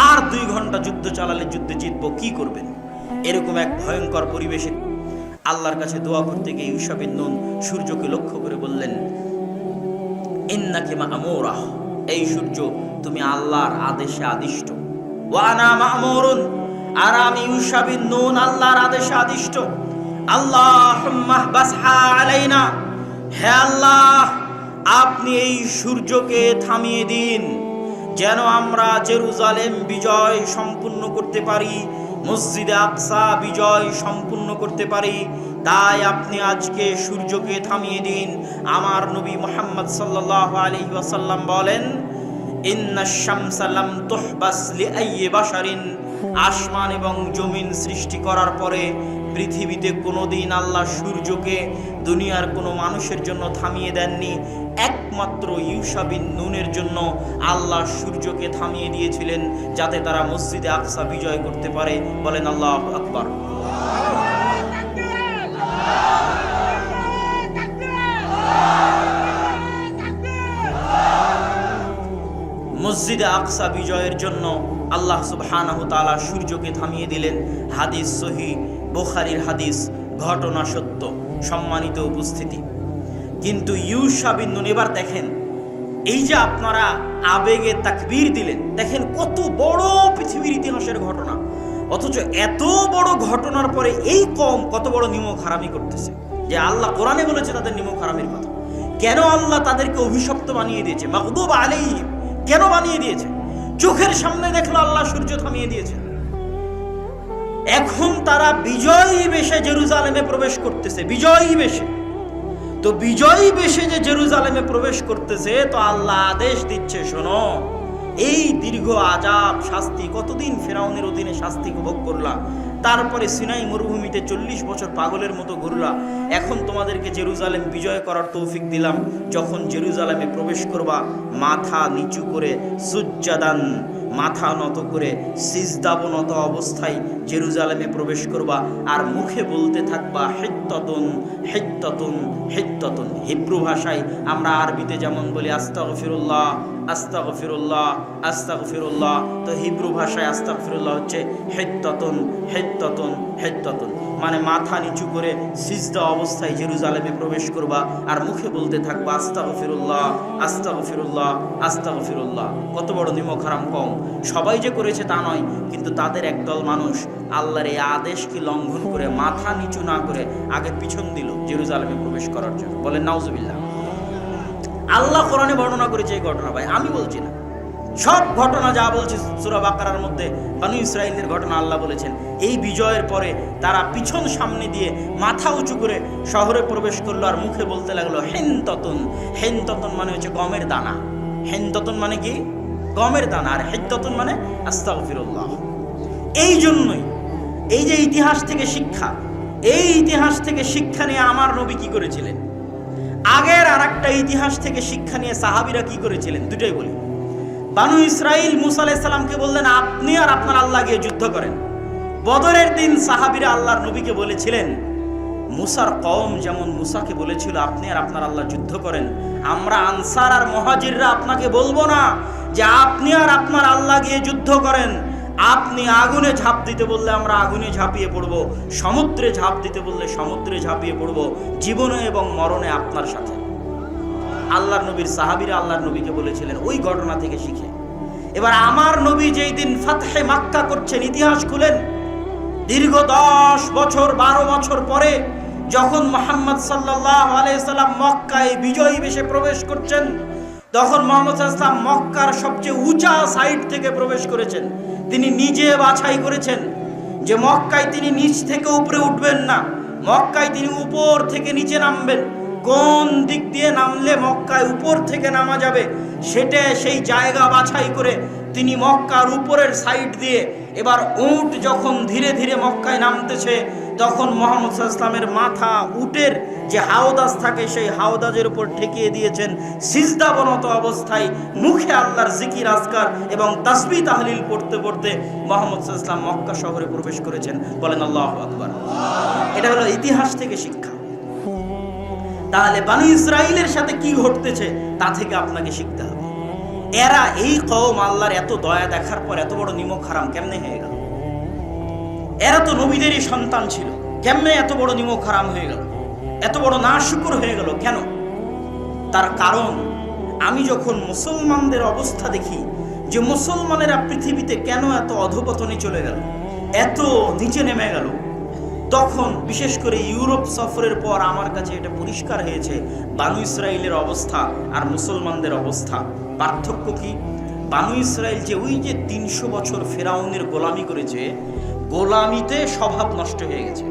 আর 2 ঘন্টা যুদ্ধ চালালে যুদ্ধে জিতবো, কি করবেন? এরকম এক ভয়ঙ্কর পরিবেশে আল্লাহর কাছে দোয়া করতে গিয়ে ইউশা বিন নুন সূর্যকে লক্ষ্য করে বললেন, ইন্নাকি মা'মুরা, এই সূর্য তুমি আল্লাহর আদেশে আদিষ্ট। ওয়া আনা মা'মুরুন, আর আমি ইউশা বিন নুন আল্লাহর আদেশে আদিষ্ট। আল্লাহুম্মা বাসহা আলাইনা, হে আল্লাহ আপনি এই সূর্যকে থামিয়ে দিন, যেন আমরা জেরুজালেম বিজয় সম্পূর্ণ করতে পারি, মসজিদে আকসা বিজয় সম্পূর্ণ করতে পারি। তাই আপনি আজকে সূর্যকে থামিয়ে দিন। আমার নবী মুহাম্মদ সাল্লাল্লাহু আলাইহি ওয়াসাল্লাম বলেন, ইন্নাশ শামসা লাম তুহবাস লিআইয়ি বাশারিন, আসমান এবং জমিন সৃষ্টি করার পরে পৃথিবীতে কোনোদিন আল্লাহ সূর্যকে দুনিয়ার কোনো মানুষের জন্য থামিয়ে দেননি। একমাত্র ইউশা বিন নুনের জন্য আল্লাহ সূর্যকে থামিয়ে দিয়েছিলেন, যাতে তারা মসজিদে আকসা বিজয় করতে পারে। বলেন আল্লাহু আকবার। মসজিদে আকসা বিজয়ের জন্য আল্লাহ সুবহানাহু তাআলা সূর্যকে থামিয়ে দিলেন। হাদিস সহিহ, বুখারীর হাদিস, ঘটনা সত্য। সম্মানিত উপস্থিতি, কিন্তু ইউশা বিন নুন, এবার দেখেন, এই যে আপনারা আবেগে তাকবীর দিলেন, দেখেন কত বড় পৃথিবীর ইতিহাসের ঘটনা, অথচ এত বড় ঘটনার পরে এই কওম কত বড় নিমক হারামি করতেছে, যে আল্লাহ কোরআনে বলেছে তাদের নিমক হারামির কথা। কেন আল্লাহ তাদেরকে অভিশপ্ত বানিয়ে দিয়েছে? মাগদুব আলাইহিম কেন বানিয়ে দিয়েছে? চোখের সামনে দেখলো আল্লাহ সূর্য থামিয়ে দিয়েছে। এখন তারা বিজয়ী বেশে জেরুজালেমে প্রবেশ করতেছে, বিজয়ী বেশে। তো বিজয়ী বেশে যে জেরুজালেমে প্রবেশ করতেছে, তো আল্লাহ আদেশ দিচ্ছে, শোনো, এই দীর্ঘ আযাব শাস্তি, কতদিন ফেরাউনের অধীনে শাস্তি ভোগ করলা, তারপরে সিনাই মরুভূমিতে 40 বছর পাগলের মতো ঘুরলা, এখন তোমাদেরকে জেরুজালেম বিজয় করার তৌফিক দিলাম। যখন জেরুজালেমে প্রবেশ করবা, মাথা নিচু করে সুজ্জাদান, মাথা নত করে সিজদাবনত অবস্থায় জেরুজালেমে প্রবেশ করবা, আর মুখে বলতে থাকবা হিত্তাতুন হিত্তাতুন হিত্তাতুন। হিব্রু ভাষায় আমরা আরবিতে যেমন বলি আস্তাগফিরুল্লাহ আস্তাগফিরুল্লাহ, আস্তাগফিরুল্লাহ। তো হিব্রু ভাষায় আস্তাগফিরুল্লাহ হচ্ছে হেত্তাতুন, হেত্তাতুন, হেত্তাতুন, মানে মাথা নিচু করে সিজদা অবস্থায় জেরুজালেমে প্রবেশ করবা আর মুখে বলতে থাকবা আস্তাগফিরুল্লাহ, আস্তাগফিরুল্লাহ, আস্তাগফিরুল্লাহ। কত বড় নিমক হারাম কম! সবাই যে করেছে তা নয়, কিন্তু তাদের একদল মানুষ আল্লাহর এই আদেশকে লঙ্ঘন করে মাথা নিচু না করে আগে পিছন দিল জেরুজালেমে প্রবেশ করার জন্য। বলেন নাউজুবিল্লাহ। আল্লাহ কোরআনে বর্ণনা করেছে এই ঘটনা, ভাই আমি বলছি না, সব ঘটনা যা বলছে সূরা বাকারার মধ্যে বনী ইসরাঈলের ঘটনা আল্লাহ বলেছেন। এই বিজয়ের পরে তারা পিছন সামনে দিয়ে মাথা উঁচু করে শহরে প্রবেশ করলো আর মুখে বলতে লাগলো হেনততুন। হেনততুন মানে হচ্ছে গমের দানা। হেনততুন মানে কি? গমের দানা। আর হেনততুন মানে আস্তাগফিরুল্লাহ। এই জন্যই এই যে ইতিহাস থেকে শিক্ষা, এই ইতিহাস থেকে শিক্ষা নিয়ে আমার নবী কি করেছিলেন, আগের আর একটা ইতিহাস থেকে শিক্ষা নিয়ে সাহাবীরা কি করেছিলেন, দুটোই বলি। বানু ইসরাঈল মুসা আলাইহিস সালামকে বললেন আপনি আর আপনার আল্লাহ গিয়ে যুদ্ধ করেন। বদরের দিন সাহাবীরা আল্লাহর নবীকে বলেছিলেন, মুসার কওম যেমন মুসাকে বলেছিল আপনি আর আপনার আল্লাহ যুদ্ধ করেন, আমরা আনসার আর মুহাজিররা আপনাকে বলবো না যে আপনি আর আপনার আল্লাহ গিয়ে যুদ্ধ করেন। আপনি আগুনে ঝাঁপ দিতে বললে আমরা আগুনে ঝাঁপিয়ে পড়ব, সমুদ্রে ঝাঁপ দিতে বললে সমুদ্রে ঝাঁপিয়ে পড়ব, জীবনে এবং মরণে আপনার সাথে। আল্লাহর নবীর সাহাবীরা আল্লাহর নবীকে বলেছিলেন ওই ঘটনা থেকে শিখে। এবার আমার নবী যেই দিন ফাতহে মাক্কা করছেন, ইতিহাস খুলেন, দীর্ঘ 10 বছর 12 বছর পরে যখন মুহাম্মদ সাল্লাল্লাহু আলাইহি সাল্লাম মক্কায় বিজয়ী বেশে প্রবেশ করছেন, তখন মুহাম্মদ সাল্লাল্লাহু আলাইহি সাল্লাম মক্কার সবচেয়ে উঁচা সাইড থেকে প্রবেশ করেছেন। তিনি নিজে বাছাই করেছেন যে মক্কায় তিনি নিচ থেকে উপরে উঠবেন না, মক্কায় তিনি উপর থেকে নিচে নামবেন। কোন দিক দিয়ে নামলে মক্কায় উপর থেকে নামা যাবে সেটা সেই জায়গা বাছাই করে তিনি মক্কার উপরের সাইড দিয়ে, এবার উট যখন ধীরে ধীরে মক্কায় নামতেছে তখন মুহাম্মদ সাল্লাল্লাহু আলাইহি ওয়াসাল্লামের মাথা উটের যে হাওদাজ থাকে সেই হাওদাজের উপর ঠেকিয়ে দিয়েছেন, সিজদাবনত অবস্থায় মুখে আল্লাহর জিকির আজকার এবং তাসবিহ তাহলিল পড়তে পড়তে মুহাম্মদ সাল্লাল্লাহু আলাইহি ওয়াসাল্লাম মক্কা শহরে প্রবেশ করেছেন। বলেন আল্লাহু আকবার। এটা হলো ইতিহাস থেকে শিক্ষা। তাহলে বনী ইসরাঈলের সাথে কি ঘটতেছে তা থেকে আপনাকে শিখতে হবে। এরা এই কওম আল্লাহর এত দয়া দেখার পর এত বড় নিমক হারাম কেমনে হয়ে গেল? এরা তো নবীদেরই সন্তান ছিল, কেমনে এত বড় নিমক হারাম হয়ে গেল, এত বড় নাশুকর হয়ে গেল কেন? তার কারণ আমি যখন মুসলমানদের অবস্থা দেখি যে মুসলমানেরা পৃথিবীতে কেন এত অধপতনে চলে গেল, এত নিচে নেমে গেল, তখন বিশেষ করে ইউরোপ সফরের পর আমার কাছে এটা পরিষ্কার হয়েছে বানু ইসরাঈলের অবস্থা আর মুসলমানদের অবস্থা। পার্থক্য কি? বানু ইসরাঈল যে ওই যে 300 বছর ফেরাউনের গোলামি করেছে, গোলামিতে স্বভাব নষ্ট হয়ে গেছে।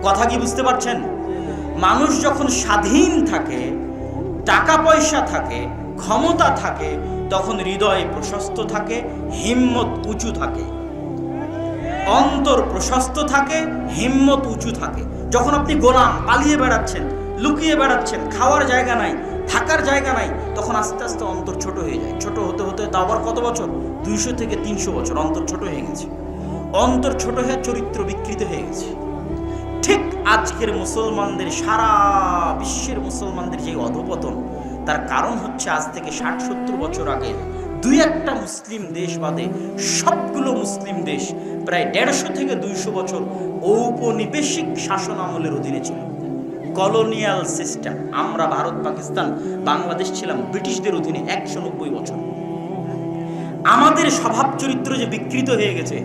কথা কি বুঝতে পারছেন? মানুষ যখন স্বাধীন থাকে, টাকা পয়সা থাকে, ক্ষমতা থাকে, তখন হৃদয় প্রশস্ত থাকে, হিম্মত উঁচু থাকে, অন্তর প্রশস্ত থাকে, হিম্মত উঁচু থাকে। যখন আপনি গোলাম, পালিয়ে বেড়াচ্ছেন, লুকিয়ে বেড়াচ্ছেন, খাওয়ার জায়গা নাই, থাকার জায়গা নাই, তখন আস্তে আস্তে অন্তর ছোট হয়ে যায়। ছোট হতে হতে তা আবার কত বছর? 200 থেকে 300 বছর অন্তর ছোট হয়ে গেছে। অন্তর ছোট হয়ে চরিত্র বিকৃত হয়ে গেছে। ঠিক আজকের মুসলমানদের, সারা বিশ্বের মুসলমানদের যে অধপতন, তার কারণ হচ্ছে আজ থেকে 60-70 বছর আগে 2-1টা মুসলিম দেশ বাদে সবগুলো মুসলিম দেশ প্রায় 150 থেকে 200 বছর ঔপনিবেশিক শাসন আমলের অধীনে ছিল। Colonial system. আমরা ভারত, পাকিস্তান, বাংলাদেশ ছিলাম ব্রিটিশদের অধীনে 190 বছর। আমাদের স্বভাব চরিত্র যে বিকৃত হয়ে গেছে,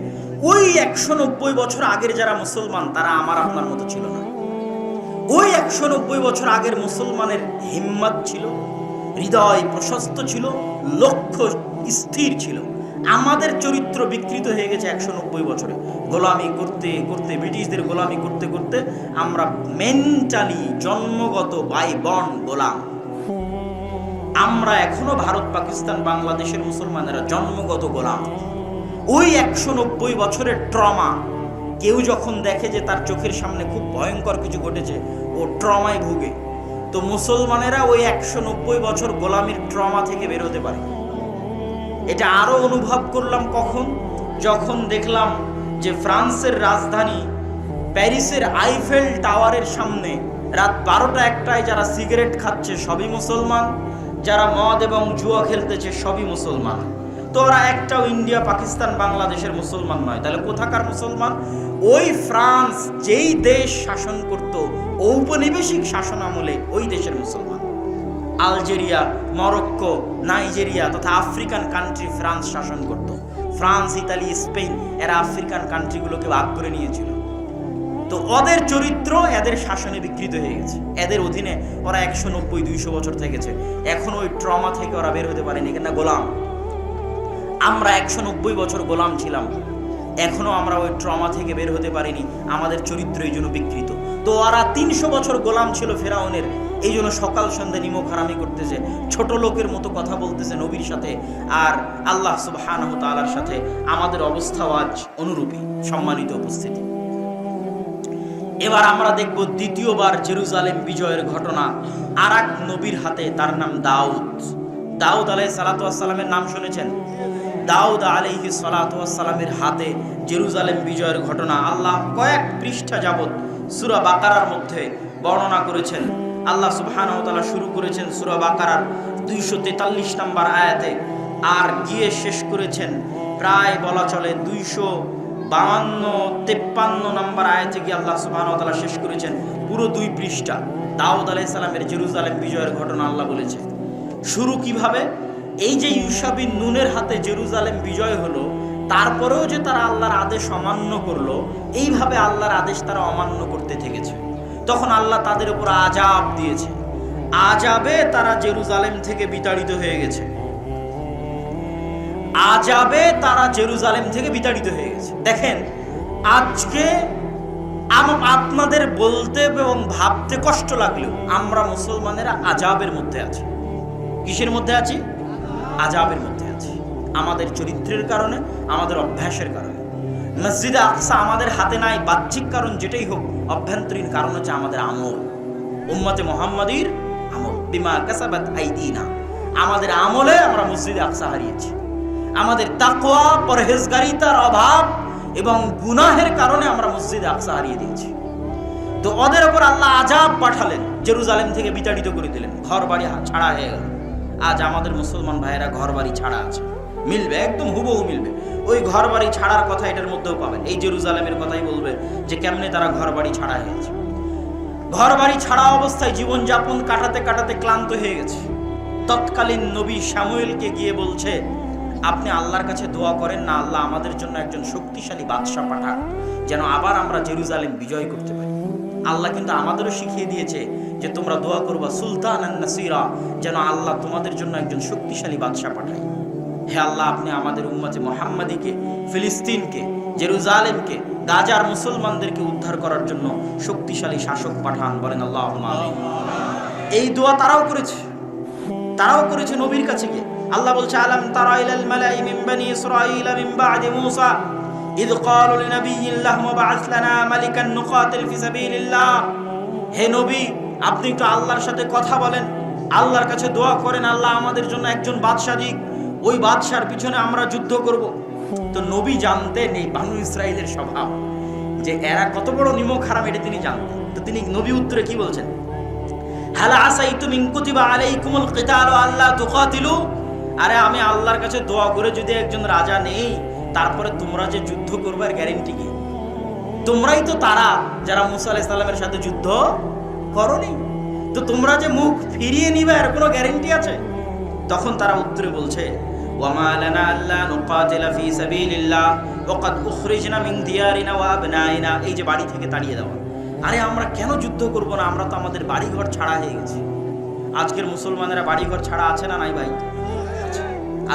ওই 190 বছর আগের যারা মুসলমান তারা আমার আপনার মতো ছিল না। ওই 190 বছর আগের মুসলমানের হিম্মত ছিল, হৃদয় প্রশস্ত ছিল, লক্ষ্য স্থির ছিল। আমাদের চরিত্র বিকৃত হয়ে গেছে 190 বছরে। গোলামি করতে করতে, ব্রিটিশদের গোলামি করতে করতে আমরা মেন্টালি জন্মগত বাই বর্ন গোলাম। আমরা এখনো ভারত, পাকিস্তান, বাংলাদেশের মুসলমানেরা জন্মগত গোলাম। ওই 190 বছরের ট্রমা, কেউ যখন দেখে যে তার চোখের সামনে খুব ভয়ঙ্কর কিছু ঘটেছে, ও ট্রমায় ভুগে। তো মুসলমানেরা ওই 190 বছর গোলামির ট্রমা থেকে বের হতে পারে। এটা আরো অনুভব করলাম কখন? যখন দেখলাম যে ফ্রান্সের রাজধানী প্যারিসের আইফেল টাওয়ারের সামনে রাত 12টা 1টায় যারা সিগারেট খাচ্ছে সবই মুসলমান, যারা মদ এবং জুয়া খেলতেছে সবই মুসলমান। তো ওরা একটাও ইন্ডিয়া, পাকিস্তান, বাংলাদেশের মুসলমান নয়। তাহলে কোথাকার মুসলমান? ওই ফ্রান্স যেই দেশ শাসন করত ঔপনিবেশিক শাসন আমলে, ওই দেশের মুসলমান। আলজেরিয়া, মরক্কো, নাইজেরিয়া তথা আফ্রিকান কান্ট্রি ফ্রান্স শাসন করত। ফ্রান্স, ইতালি, স্পেন এরা আফ্রিকান কান্ট্রিগুলোকে ভাগ করে নিয়েছিল। তো ওদের চরিত্র এদের শাসনে বিকৃত হয়ে গেছে। এদের অধীনে ওরা 190-200 বছর থেকেছে। এখন ওই ট্রমা থেকে ওরা বের হতে পারেনি, কেন? গোলাম। আমরা 190 বছর গোলাম ছিলাম, এখনো আমরা ওই ট্রমা থেকে বের হতে পারিনি। আমাদের চরিত্র এই জন্য বিকৃত। তো ওরা 300 বছর গোলাম ছিল ফেরাউনের, এই জন্য সকাল সন্ধ্যা নিমক হারামি করতেছে, ছোট লোকের মতো কথা বলতেছে নবীর সাথে আর আল্লাহ সুবহানাহু ওয়া তাআলার সাথে। আমাদের অবস্থাও আজ অনুরূপী। সম্মানিত উপস্থিতি, এবার আমরা দেখব দ্বিতীয়বার জেরুজালেম বিজয়ের ঘটনা আরেক নবীর হাতে। তার নাম দাউদ। দাউদ আলাইহিস সালাতু ওয়াস সালামের নাম শুনেছেন? দাউদ আলাইহিস সালাতু ওয়াস সালামের হাতে জেরুজালেম বিজয়ের ঘটনা আল্লাহ কয়েক পৃষ্ঠা যাবত সূরা বাকারার মধ্যে বর্ণনা করেছেন। আল্লাহ সুবহানাহু ওয়া তাআলা শুরু করেছেন সূরা বাকারার 243 নম্বর আয়াতে, আর গিয়ে শেষ করেছেন প্রায় বলা চলে 252-53 নম্বর আয়াতে গিয়ে আল্লাহ সুবহানাহু ওয়া তাআলা শেষ করেছেন পুরো 2 পৃষ্ঠা। দাউদ আলাইহিস সালামের জেরুজালেম বিজয়ের ঘটনা আল্লাহ বলেছে। শুরু কিভাবে? এই যে ইউশা বিন নুনের হাতে জেরুজালেম বিজয় হলো, তারপরেও যে তারা আল্লাহর আদেশ অমান্য করলো, এইভাবে আল্লাহর আদেশ তারা অমান্য করতে থেকেছে। তখন আল্লাহ তাদের উপর আযাব দিয়েছে। আযাবে তারা জেরুজালেম থেকে বিতাড়িত হয়ে গেছে। আযাবে তারা জেরুজালেম থেকে বিতাড়িত হয়ে গেছে। দেখেন, আজকে আপনাদের বলতে এবং ভাবতে কষ্ট লাগলেও আমরা মুসলমানেরা আযাবের মধ্যে আছি। কিসের মধ্যে আছি? আযাবের মধ্যে আছি। আমাদের চরিত্রের কারণে, আমাদের অভ্যাসের কারণে। মসজিদে আকসা আমাদের হাতে নাই, বাহ্যিক কারণ যেটাই হোক, অভ্যন্তরীণ কারণ হচ্ছে আমাদের আমল, উম্মতে মুহাম্মাদির আমল। বিমা কাসাবাত আইদিনা, আমাদের আমলে আমরা মসজিদে আকসা হারিয়েছি। আমাদের তাকওয়া, পরহেজগারিতার অভাব এবং গুনাহের কারণে আমরা মসজিদে আকসা হারিয়ে দিয়েছি। তো ওদের উপর আল্লাহ আযাব পাঠালেন, জেরুজালেম থেকে বিতাড়িত করে দিলেন, ঘর বাড়ি ছাড়া হয়ে গেল। আজ আমাদের মুসলমান ভাইয়েরা ঘর বাড়ি ছাড়া আছে, মিলবে, একদম হুবহু মিলবে। ওই ঘর বাড়ি ছাড়ার কথা এটার মধ্যেও পাবেন। এই জেরুজালেমের কথাই বলবে যে কেমনে তারা ঘর বাড়ি ছাড়া হয়েছে। ঘর বাড়ি ছাড়া অবস্থায় জীবনযাপন কাটাতে কাটাতে ক্লান্ত হয়ে গেছে। তৎকালীন নবী শামুয়েলকে গিয়ে বলছে, আপনি আল্লাহর কাছে দোয়া করেন না, আল্লাহ আমাদের জন্য একজন শক্তিশালী বাদশা পাঠান, যেন আবার আমরা জেরুজালেম বিজয় করতে পারি। আল্লাহ কিন্তু আমাদেরও শিখিয়ে দিয়েছে যে তোমরা দোয়া করবা সুলতানান নাসিরা, যেন আল্লাহ তোমাদের জন্য একজন শক্তিশালী বাদশা পাঠায়। হে আল্লাহ, আপনি আমাদের উম্মতে মুহাম্মাদিকে, ফিলিস্তিনকে, জেরুজালেমকে, গাজার মুসলমানদেরকে উদ্ধার করার জন্য শক্তিশালী শাসক পাঠান। বলেন আল্লাহুম্মা আমিন। এই দোয়া তারাও করেছে নবীর কাছে গিয়ে। আল্লাহ বলছে, আলাম তারা ইলাল মালাই মিন বানি ইসরাঈল মিন বাদি মূসা ইয ক্বালু লিনাবিয়্যিল্লাহি ওয়াবআস লানা মালিকান নুকাতিল ফি সাবিলিল্লাহ। হে নবী, আপনি একটু আল্লাহর সাথে কথা বলেন, আল্লাহর কাছে দোয়া করেন, আল্লাহ আমাদের জন্য একজন বাদশা দিক, ওই বাদশার পিছনে আমরা যুদ্ধ করব। তো নবী জানতেন এই বানু ইসরাইলের স্বভাব, যে এরা কত বড় নিমক হারাম, এটা তিনি জানতেন। তো তিনি নবী উত্তরে কি বলছেন? হাল আসাইতুম ইন কুতিবা আলাইকুমুল কিতালু আল্লা তুকাতিলু। আরে আমি আল্লাহর কাছে দোয়া করে যদি একজন রাজা নেই, তারপরে তোমরা যে যুদ্ধ করবে এর গ্যারান্টি কি? তোমরাই তো তারা যারা মুসা আলাইহিস সালামের সাথে যুদ্ধ করনি। তো তোমরা যে মুখ ফিরিয়ে নিবে এর কোনো গ্যারান্টি আছে? তখন তারা উত্তরে বলছে, ওয়ামা লানা আল্লা নুকাতিলা ফি সাবিলিল্লাহ ওয়া ক্বাদ উখরিজনা মিন দিয়ারিনা ওয়া আবনাইনা। এই যে বাড়ি থেকে তাড়িয়ে দেওয়া, আরে আমরা কেন যুদ্ধ করব না? আমরা তো আমাদের বাড়িঘর ছাড়া হয়ে গেছি। আজকের মুসলমানেরা বাড়িঘর ছাড়া আছে না নাই ভাই?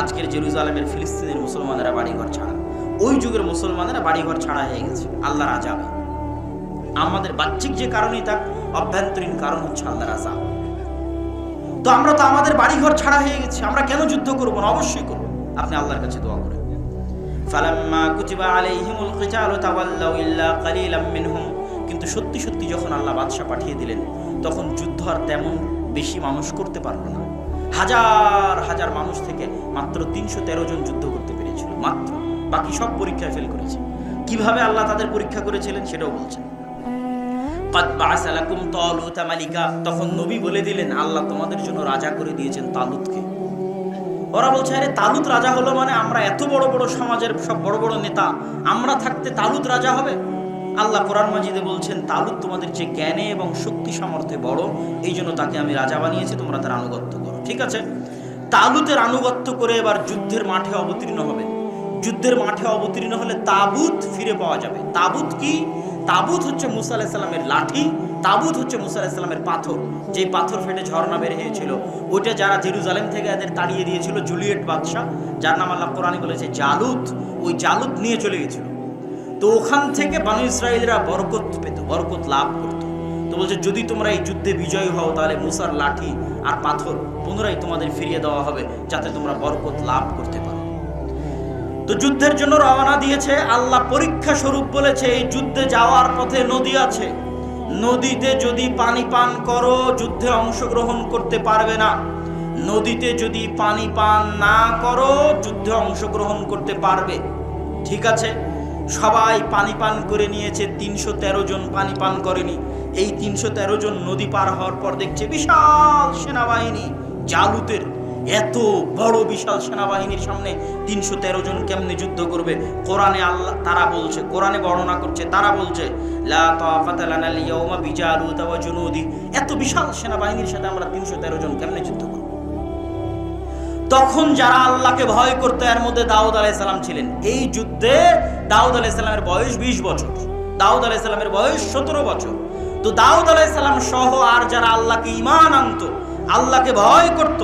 আজকের জেরুজালেমের, ফিলিস্তিনের মুসলমানেরা বাড়িঘর ছাড়া। ওই যুগের মুসলমানেরা বাড়িঘর ছাড়া হয়ে গেছে আল্লাহর আযাবে। আমাদের বাহ্যিক যে কারণই থাক, অভ্যন্তরীণ কারণ হচ্ছে আল্লাহর আযাব। তো আমরা তো আমাদের বাড়িঘর ছাড়া হয়ে গেছি, আমরা কেন যুদ্ধ করব না? অবশ্যই করব। আপনি আল্লাহর কাছে দোয়া করেন। ফালাম্মা কুতিবা আলাইহিমুল কিতালু তাওয়াল্লাউ ইল্লা কালিলাম মিনহুম। কিন্তু সত্যি সত্যি যখন আল্লাহ বাদশা পাঠিয়ে দিলেন, তখন যুদ্ধ আর তেমন বেশি মানুষ করতে পারল না। হাজার হাজার মানুষ থেকে মাত্র 313 জন যুদ্ধ করতে পেরেছিল, মাত্র। বাকি সব পরীক্ষায় ফেল করেছে। কিভাবে আল্লাহ তাদের পরীক্ষা করেছিলেন সেটাও বলছেন। ক্বাদ বা'আসা লাকুম তালুতা মালিকা, তখন নবী বলে দিলেন আল্লাহ তোমাদের জন্য রাজা করে দিয়েছেন তালুতকে। ওরা বলছে আরে তালুত রাজা হলো মানে আমরা এত বড় বড় সমাজের সব বড় বড় নেতা, আমরা থাকতে তালুত রাজা হবে? আল্লাহ কোরআন মাজিদে বলছেন তালুত তোমাদের যে জ্ঞানে এবং শক্তি সামর্থ্যে বড়, এই জন্য তাকে আমি রাজা বানিয়েছি, তোমরা তার আনুগত্য করো। ঠিক আছে, তালুতের আনুগত্য করে এবার যুদ্ধের মাঠে অবতীর্ণ হবে। যুদ্ধের মাঠে অবতীর্ণ হলে তাবুত ফিরে পাওয়া যাবে। তাবুত কি? তাবুত হচ্ছে মুসা আলাইহিস সালামের লাঠি, তাবুত হচ্ছে মুসা আলাইহিস সালামের পাথর, যে পাথর ফেটে ঝর্ণা বের হয়েছিল। ওইটা যারা জেরুজালেম থেকে এদের তাড়িয়ে দিয়েছিল জুলিয়েট বাদশাহ, যার নাম আল্লাহ কোরআনে বলেছে জালুত, ওই জালুত নিয়ে চলে গেছিল। তো ওখান থেকে বনী ইসরাঈলরা বরকত পেত, বরকত লাভ করত। তো বলছে যদি তোমরা এই যুদ্ধে বিজয়ী হও তাহলে মুসার লাঠি আর পাথর পুনরায় তোমাদের ফিরিয়ে দেওয়া হবে, যাতে তোমরা বরকত লাভ করতে পারো। তো যুদ্ধের জন্য রওনা দিয়েছে। আল্লাহ পরীক্ষা স্বরূপ বলেছে এই যুদ্ধে যাওয়ার পথে নদী আছে, নদীতে যদি পানি পান করো যুদ্ধে অংশগ্রহণ করতে পারবে না, নদীতে যদি পানি পান না করো যুদ্ধে অংশগ্রহণ করতে পারবে। ঠিক আছে, সবাই পানি পান করে নিয়েছে, ৩১৩ জন পানি পান করেনি। এই ৩১৩ জন নদী পার হওয়ার পর দেখছে বিশাল সেনাবাহিনী জালুতের, এত বড় বিশাল সেনাবাহিনীর সামনে ৩১৩ জন কেমনে যুদ্ধ করবে? কোরআনে আল্লাহ তারা বলছে, কোরআনে বর্ণনা করছে, তারা বলছে লা তাকাতা লানা আল-ইয়াওমা বিজালুতা ওয়া জুনুদি, এত বিশাল সেনাবাহিনীর সাথে আমরা ৩১৩ জন কেমনে যুদ্ধ করব? তখন যারা আল্লাহকে ভয় করতো এর মধ্যে দাউদ আলাইহিস সালাম ছিলেন। এই যুদ্ধে দাউদ আলাইহিস সালামের বয়স ২০ বছর, দাউদ আলাইহিস সালামের বয়স ১৭ বছর। তো দাউদ আলাইহিস সালাম সহ আর যারা আল্লাহকে ঈমান আনতো, আল্লাহকে ভয় করত,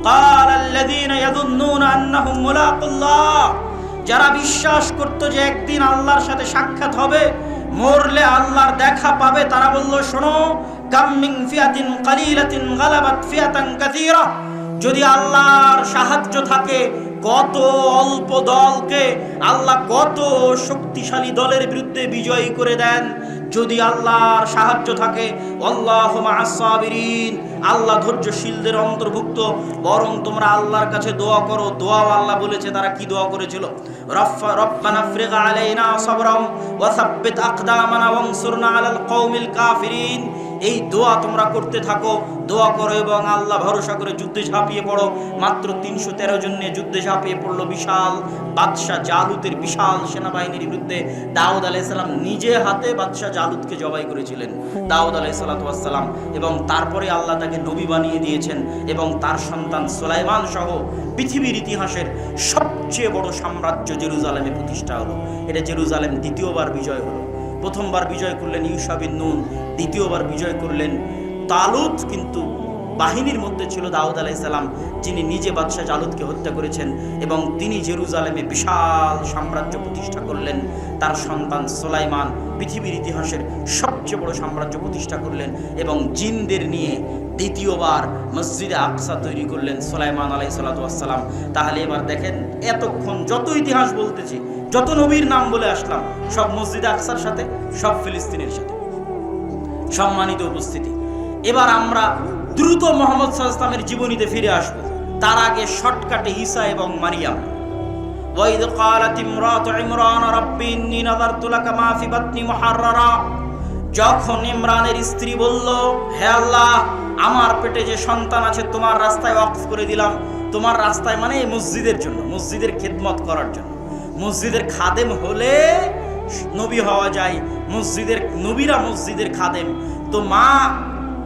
ক্বালাল্লাযীনা ইয়াযুন্নুনা আন্নাহুম মুলাকুল্লাহ, যারা বিশ্বাস করত যে একদিন আল্লাহর সাথে সাক্ষাৎ হবে, মরলে আল্লাহর দেখা পাবে, তারা বলল শোনো, কাম মিন ফিয়াতিন কালিলাতিন গালাবাত ফিয়াতান কাসীরা, যদি আল্লাহর সাহায্য থাকে কত অল্প দলকে আল্লাহ কত শক্তিশালী দলের বিরুদ্ধে বিজয়ী করে দেন। যদি আল্লাহর সাহায্য থাকে, আল্লাহু মা'আস সাবিরিন, আল্লাহ ধৈর্যশীলদের অন্তর্ভুক্ত। বরং তোমরা আল্লাহর কাছে দোয়া করো। দোয়াও আল্লাহ বলেছে, তারা কি দোয়া করেছিল? রব্বানা আফরিগ আলাইনা সাবরাম ওয়া সাব্বিত আকদামানা ওয়ানসুরনা আলাল কওমিল কাফিরিন। এই দোয়া তোমরা করতে থাকো, দোয়া করো এবং আল্লাহ ভরসা করে যুদ্ধে ঝাঁপিয়ে পড়ো। মাত্র ৩১৩ জন নিয়ে যুদ্ধে ঝাঁপিয়ে পড়লো বিশাল বাদশাহ জালুতের বিশাল সেনাবাহিনীর বিরুদ্ধে। দাউদ আলাইহিস সালাম নিজে হাতে বাদশাহ জালুতকে জবাই করেছিলেন, দাউদ আলাইহিস সালাম। এবং তারপরে আল্লাহ তাকে নবী বানিয়ে দিয়েছেন এবং তার সন্তান সুলাইমান সহ পৃথিবীর ইতিহাসের সবচেয়ে বড় সাম্রাজ্য জেরুজালেমে প্রতিষ্ঠা হলো। এটা জেরুজালেম দ্বিতীয়বার বিজয় হলো। প্রথমবার বিজয় করলেন ইউশা বিন নুন, দ্বিতীয়বার বিজয় করলেন তালুত। কিন্তু বাহিনীর মধ্যে ছিল দাউদ আলাইহিস সালাম, যিনি নিজে বাদশাহ জালুতকে হত্যা করেছেন এবং তিনি জেরুজালেমে বিশাল সাম্রাজ্য প্রতিষ্ঠা করলেন। তার সন্তান সুলাইমান পৃথিবীর ইতিহাসের সবচেয়ে বড় সাম্রাজ্য প্রতিষ্ঠা করলেন এবং জিনদের নিয়ে দ্বিতীয়বার মসজিদে আকসা তৈরি করলেন সুলাইমান আলাইহিস সালাম। তাহলে এবার দেখেন, এতক্ষণ যত ইতিহাস বলতেছি, যত নবীর নাম বলে আসলাম, সব মসজিদে আকসার সাথে, সব ফিলিস্তিনের সাথে। সম্মানিত উপস্থিতি, এবার আমরা দ্রুত মুহাম্মদ সাল্লাল্লাহু আলাইহি ওয়াসাল্লামের জীবনীতে ফিরে আসব। তার আগে শর্টকাটে ঈসা এবং মারিয়াম। ওয়াইদ ক্বালাত ইমরাতু ইমরান রাব্বি ইন্নী নাযারতু লাকা মা ফি বাতনি মুহাররারা, যখন ইমরানের স্ত্রী বলল, হে আল্লাহ, আমার পেটে যে সন্তান আছে তোমার রাস্তায় ওয়াকফ করে দিলাম। তোমার রাস্তায় মানে এই মসজিদের জন্য, মসজিদের খেদমত করার জন্য। মসজিদের খাদেম হলে নবী হওয়া যায়, মসজিদের নবীরা মসজিদের খাদেম। তো মা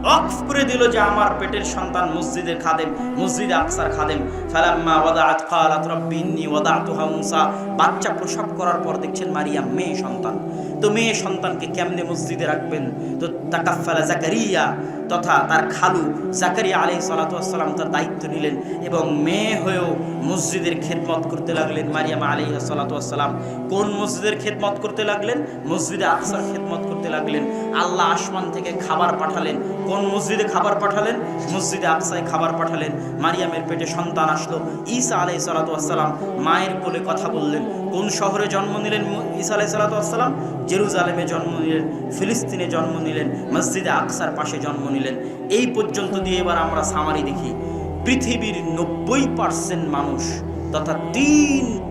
ওয়াকফ করে দিল যে আমার পেটের সন্তান মসজিদের খাদেম, মসজিদে আকসার খাদেম। ফালাম্মা ওয়াদাআত ক্বালাত রাব্বি ইন্নী ওয়াদাতুহা উনসা, বাচ্চা প্রসব করার পর দেখছেন মারিয়াম মেয়ে সন্তান। তো মেয়ে সন্তানকে কেমনে মসজিদে রাখবেন? তো তাকাফফালা জাকারিয়া তথা তার খালু জাকারিয়া আলাইহিস সালাতু ওয়াস সালাম তার দায়িত্ব নিলেন এবং মেয়ে হয়েও মসজিদের খেদমত করতে লাগলেন। মারিয়াম আলাইহিস সালাতু ওয়াস সালাম কোন মসজিদের খেদমত করতে লাগলেন? মসজিদে আকসার খেদমত করতে লাগলেন। আল্লাহ আসমান থেকে খাবার পাঠালেন। কোন মসজিদে খাবার পাঠালেন? মসজিদে আকসায় খাবার পাঠালেন। মারিয়ামের পেটে সন্তান আসলো। ঈসা আলাইহিস সালাতু ওয়াস সালাম মায়ের কোলে কথা বললেন। কোন শহরে জন্ম নিলেন ঈসা আলাইহিস সালাতু ওয়াস সালাম? জেরুজালেমে জন্ম নিলেন, ফিলিস্তিনে জন্ম নিলেন, মসজিদে আকসার পাশে জন্ম নিলেন। এই পর্যন্ত দিয়ে এবার আমরা সামারি দেখি। পৃথিবীর 90% মানুষ তথা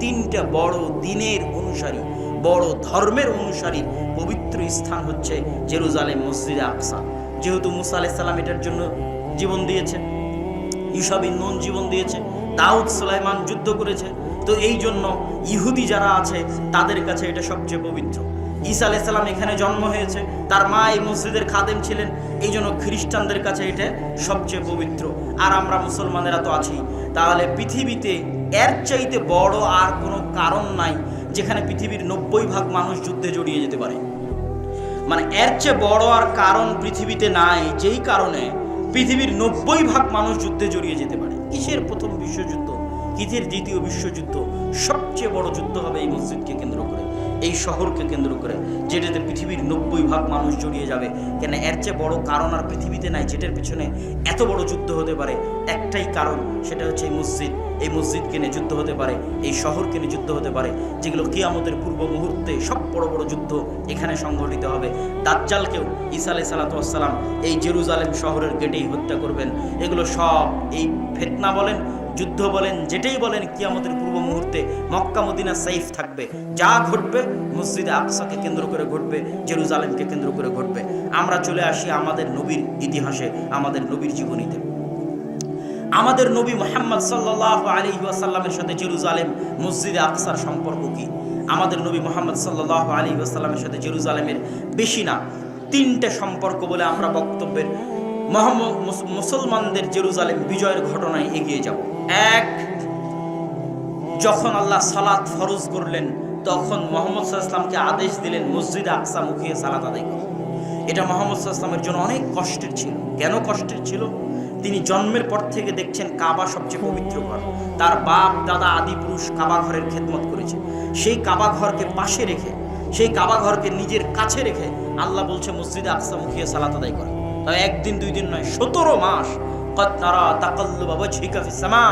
তিনটা বড় দিনের অনুসারী, বড় ধর্মের অনুসারী পবিত্র স্থান হচ্ছে জেরুজালেম, মসজিদে আকসা। যেহেতু মুসা আলাইহিস সালাম এটার জন্য জীবন দিয়েছে, ঈসা বিন নূন জীবন দিয়েছে, দাউদ সুলাইমান যুদ্ধ করেছে, তো এই জন্য ইহুদি যারা আছে তাদের কাছে এটা সবচেয়ে পবিত্র। ঈসা আলাইহিস সালাম এখানে জন্ম হয়েছে, তার মা এই মসজিদের খাদেম ছিলেন, এই জন্য খ্রিস্টানদের কাছে এটা সবচেয়ে পবিত্র। আর আমরা মুসলমানেরা তো আছি। তাহলে পৃথিবীতে এর চাইতে বড় আর কোনো কারণ নাই যেখানে পৃথিবীর 90% মানুষ যুদ্ধে জড়িয়ে যেতে পারে। মানে এর চেয়ে বড় আর কারণ পৃথিবীতে নাই যেই কারণে পৃথিবীর 90% মানুষ যুদ্ধে জড়িয়ে যেতে পারে। কিসের প্রথম বিশ্বযুদ্ধ, কিসের দ্বিতীয় বিশ্বযুদ্ধ, সবচেয়ে বড় যুদ্ধ হবে এই মসজিদকে কেন্দ্র করে, এই শহরকে কেন্দ্র করে, যেটাতে পৃথিবীর 90% মানুষ জড়িয়ে যাবে। কেন এর চেয়ে বড় কারণ আর পৃথিবীতে নাই যেটার পিছনে এত বড় যুদ্ধ হতে পারে। একটাই কারণ, সেটা হচ্ছে এই মসজিদ। এই মসজিদকে নিয়ে যুদ্ধ হতে পারে, এই শহরকে নিয়ে যুদ্ধ হতে পারে, যেগুলো কিয়ামতের পূর্ব মুহূর্তে সব বড় বড় যুদ্ধ এখানে সংঘটিত হবে। দাজ্জালকেও ঈসা আলাইহিস সালাতু ওয়াস সালাম এই জেরুজালেম শহরের গেটেই হত্যা করবেন। এগুলো সব এই ফিতনা বলেন, যুদ্ধ বলেন, যেটাই বলেন, কিয়ামতের পূর্ব মুহূর্তে মক্কা মদিনা সেফ থাকবে। যা ঘটবে মসজিদে আকসাকে কেন্দ্র করে ঘটবে, জেরুজালেমকে কেন্দ্র করে ঘটবে। আমরা চলে আসি আমাদের নবীর ইতিহাসে, আমাদের নবীর জীবনীতে। আমাদের নবী মুহাম্মদ সাল্লাল্লাহু আলাইহি ওয়াসাল্লামের সাথে জেরুজালেম মসজিদে আকসার সম্পর্ক কি? আমাদের নবী মুহাম্মদ সাল্লাল্লাহু আলাইহি ওয়াসাল্লামের সাথে জেরুজালেমের বেশি না 3টে সম্পর্ক বলে আমরা বক্তব্যের মুসলমানদের জেরুজালেম বিজয়ের ঘটনায় এগিয়ে যাব। এক, যখন আল্লাহ সালাত ফরজ করলেন তখন মুহাম্মদ সাল্লাল্লাহু আলাইহি ওয়াসাল্লামকে আদেশ দিলেন মসজিদে আকসা মুখে সালাত আদায় করতে। এটা মুহাম্মদ সাল্লাল্লাহু আলাইহি ওয়াসাল্লামের জন্য অনেক কষ্টের ছিল। কেন কষ্টের ছিল? তিনি জন্মের পর থেকে দেখছেন কাবা সবচেয়ে পবিত্র ঘর। তার বাপ দাদা আদি পুরুষ কাবা ঘরের খেদমত করেছে। সেই কাবা ঘরকে পাশে রেখে, সেই কাবা ঘরকে নিজের কাছে রেখে আল্লাহ বলছে মসজিদে আকসা মুখে সালাত আদায় করে। তাই একদিন দুই দিন নয়, 17 মাস। কদ নারা তাকাল্লুবা ওয়াজহিকা ফিস সামা।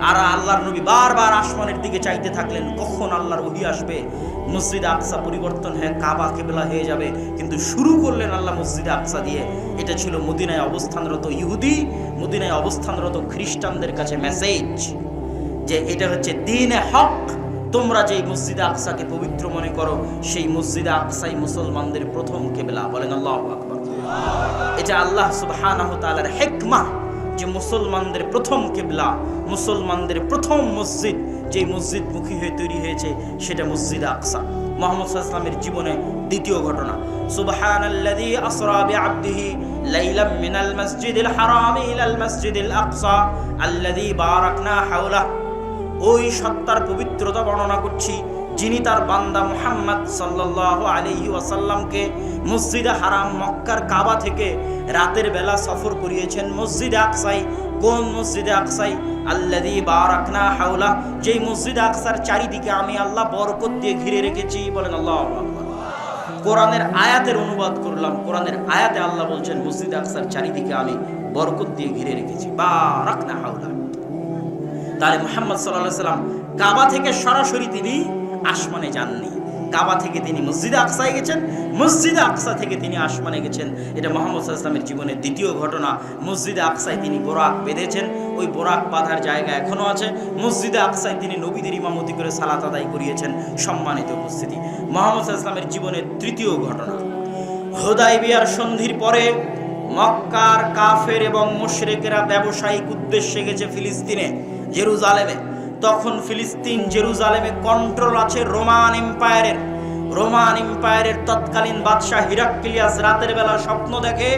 আর আল্লাহর নবী বারবার আসমানের দিকে চাইতে থাকলেন কখন আল্লাহর ওহী আসবে, মসজিদে আকসা পরিবর্তন হয়ে কাবা কিবলা হয়ে যাবে। কিন্তু শুরু করলেন আল্লাহ মসজিদে আকসা দিয়ে। এটা ছিল মদিনায় অবস্থানরত ইহুদি, মদিনায় অবস্থানরত খ্রিস্টানদের কাছে মেসেজ যে এটা হচ্ছে দ্বীনে হক। তোমরা যেই মসজিদে আকসাকে পবিত্র মনে করো, সেই মসজিদে আকসাই মুসলমানদের প্রথম কিবলা। বলেন আল্লাহু আকবার। এটা আল্লাহ সুবহানাহু ওয়া তাআলার হিকমা যে মুসলমানদের প্রথম কিবলা, মুসলমানদের প্রথম মসজিদ, যে মসজিদ মুখী হয়ে তৈরি হয়েছে সেটা মসজিদে আকসা। মুহাম্মদ সাল্লাল্লাহু আলাইহি ওয়াসাল্লামের জীবনে দ্বিতীয় ঘটনা, সুবহানাল্লাযী আসরা বিআবদিহি লাইলাম মিনাল মাসজিদিল হারাম ইলাল মাসজিদিল আকসা আল্লাযী বারাকনা হাওলা। ওই সত্তার পবিত্রতা বর্ণনা করছি যিনি তার বান্দা মুহাম্মদ সাল্লাল্লাহু আলাইহি ওয়াসাল্লামকে মসজিদে হারাম মক্কার কাবা থেকে রাতের বেলা সফর করিয়েছেন মসজিদে আকসাই। কোন মসজিদে আকসাই? আল্লাযী বারাকনা হাওলা, যেই মসজিদে আকসার চারিদিকে আমি আল্লাহ বরকত দিয়ে ঘিরে রেখেছি। বলেন আল্লাহু আকবার। কোরআনের আয়াতের অনুবাদ করলাম। কোরআনের আয়াতে আল্লাহ বলছেন মসজিদে আকসার চারিদিকে আমি বরকত দিয়ে ঘিরে রেখেছি, বারাকনা হাওলা। তাহলে মুহাম্মদ সাল্লাল্লাহু আলাইহি ওয়াসাল্লাম কাবা থেকে সরাসরি তিনি আসমানে যাননি, কাবা থেকে তিনি মসজিদে আকসায় গেছেন, মসজিদে আকসা থেকে তিনি আসমানে গেছেন। এটা মুহাম্মদ সাল্লাল্লাহু আলাইহি ওয়াসাল্লামের জীবনের দ্বিতীয় ঘটনা। মসজিদে আকসায় তিনি বোরাক বেঁধেছেন, ওই বোরাক বাঁধার জায়গা এখনো আছে। মসজিদে আকসায় তিনি নবীদের ইমামতি করে সালাত আদায় করিয়েছেন। সম্মানিত উপস্থিতি, মুহাম্মদ সাল্লাল্লাহু আলাইহি ওয়াসাল্লামের জীবনের তৃতীয় ঘটনা, হুদায়বিয়ার সন্ধির পরে মক্কার কাফের এবং মুশরিকেরা ব্যবসায়িক উদ্দেশ্যে গেছে ফিলিস্তিনে, জেরুজালেমে। তখন ফিলিস্তিন জেরুজালেমে কন্ট্রোল আছে রোমান এম্পায়ারের। রোমান এম্পায়ারের তৎকালীন বাদশাহ হিরাক্লিয়াস রাতের বেলা স্বপ্ন দেখে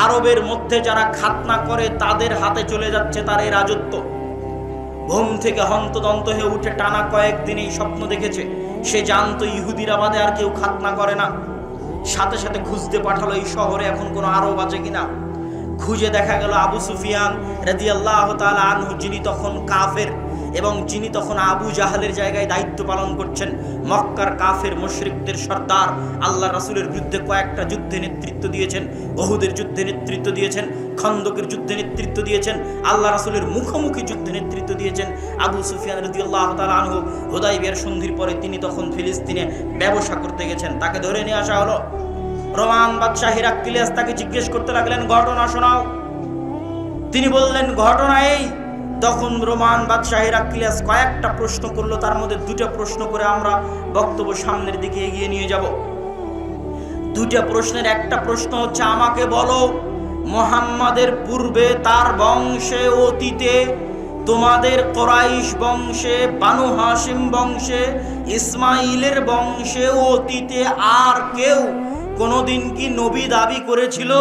আরবের মধ্যে যারা খাতনা করে তাদের হাতে চলে যাচ্ছে তার এই রাজত্ব। ঘুম থেকে হন্তদন্ত হয়ে উঠে টানা কয়েকদিন এই স্বপ্ন দেখেছে। সে জানতো ইহুদিরা বাদে আর কেউ খাতনা করে না। সাথে সাথে খুঁজতে পাঠালো এই শহরে এখন কোনো আরব আছে কিনা। খুঁজে দেখা গেল আবু সুফিয়ান রাদিয়াল্লাহু তাআলা আনহু, যিনি তখন কাফের এবং যিনি তখন আবু জাহালের জায়গায় দায়িত্ব পালন করছেন, মক্কার কাফের মুশরিকদের সর্দার, আল্লাহ রাসূলের বিরুদ্ধে কয়েকটা যুদ্ধে নেতৃত্ব দিয়েছেন, উহুদের যুদ্ধে নেতৃত্ব দিয়েছেন, খন্দকের যুদ্ধে নেতৃত্ব দিয়েছেন, আল্লাহ রাসূলের মুখোমুখি যুদ্ধে নেতৃত্ব দিয়েছেন আবু সুফিয়ান রাদিয়াল্লাহু তাআলা আনহু। হুদায়বিয়ার সন্ধির পরে তিনি তখন ফিলিস্তিনে ব্যবসা করতে গেছেন। তাকে ধরে নিয়ে আসা হলো। রোমান বাদশাহ হিরাক্লিয়াস তাকে জিজ্ঞেস করতে লাগলেন, ঘটনা শোনাও। তিনি বললেন, ঘটনা এই, তখন রোমান বাদশাহ হেরাক্লিয়াস কয়েকটা প্রশ্ন করলো, তার মধ্যে দুটো প্রশ্ন করে আমরা বক্তব্য সামনের দিকে এগিয়ে নিয়ে যাব। দুটো প্রশ্নের একটা প্রশ্ন হচ্ছে, আমাকে বলো মুহাম্মাদের পূর্বে তার বংশে অতীতে তোমাদের কুরাইশ বংশে, বানু হাশিম বংশে, ইসমাইলের বংশে অতীতে আর কেউ কোনোদিন কি নবী দাবি করেছিল?